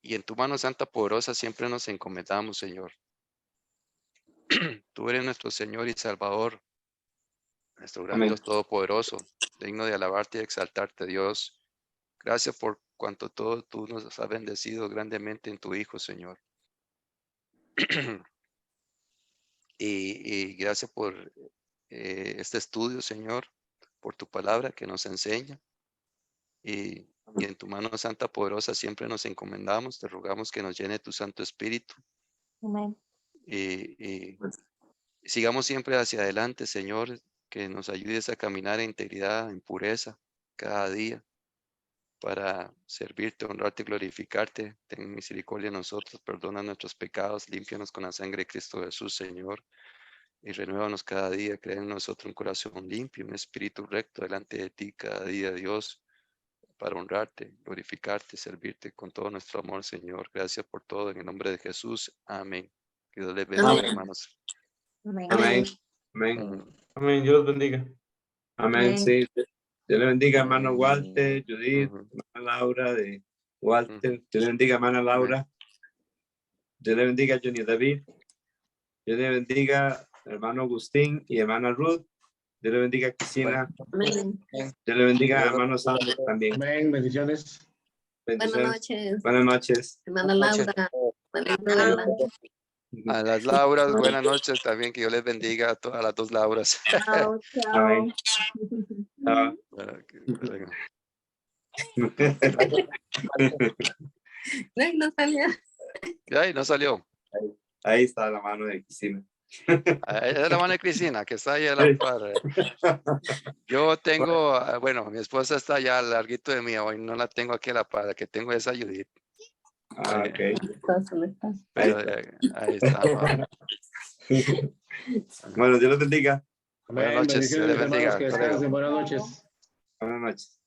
Y en tu mano santa poderosa siempre nos encomendamos, Señor. Tú eres nuestro Señor y Salvador, nuestro gran Amén. Dios todopoderoso, digno de alabarte y exaltarte, Dios. Gracias por cuanto todo tú nos has bendecido grandemente en tu Hijo, Señor. Y gracias por este estudio, Señor, por tu palabra que nos enseña. Y en tu mano santa poderosa siempre nos encomendamos, te rogamos que nos llene tu Santo Espíritu. Amén. Y sigamos siempre hacia adelante, Señor, que nos ayudes a caminar en integridad, en pureza, cada día, para servirte, honrarte y glorificarte. Ten misericordia de nosotros, perdona nuestros pecados, límpianos con la sangre de Cristo Jesús, Señor, y renuévanos cada día, crea en nosotros un corazón limpio, un espíritu recto delante de ti cada día, Dios, para honrarte, glorificarte, servirte con todo nuestro amor, Señor. Gracias por todo, en el nombre de Jesús. Amén. Que Dios les bendiga, Amén. hermanos. Amén. Amén. Amén. Amén. Dios los bendiga. Amén. Amén. Sí. Dios le bendiga, hermano Walter, Judith, Ujú. hermana Laura de Walter. Dios le bendiga, hermana Laura. Dios le bendiga, Johnny David. Dios le bendiga, hermano Agustín y hermana Ruth. Dios le bendiga, Cristina. Amén. Dios le bendiga, hermano Sandro también. Amén. Bendiciones. Buenas Bendiciones. noches, Buenas noches. hermana Laura. Feliz programa. A las Lauras, buenas noches también, que Dios les bendiga a todas las dos Lauras. Chao, chao. Amén. Ah. Para que- Ay, no salía. Ay, no salió. Ahí está la mano de Cristina. Esa es la mano de Cristina, que está ahí a la par. Yo tengo, bueno, mi esposa está allá al larguito de mí, hoy no la tengo aquí a la par, la que tengo es a Judith. Ah, ok. Pero, ahí está. Bueno, Dios los bendiga. Buenas Amén. noches, Dios les Bendiciones, hermanos, bendiga. que Hasta luego. descansen. Buenas noches. Buenas noches.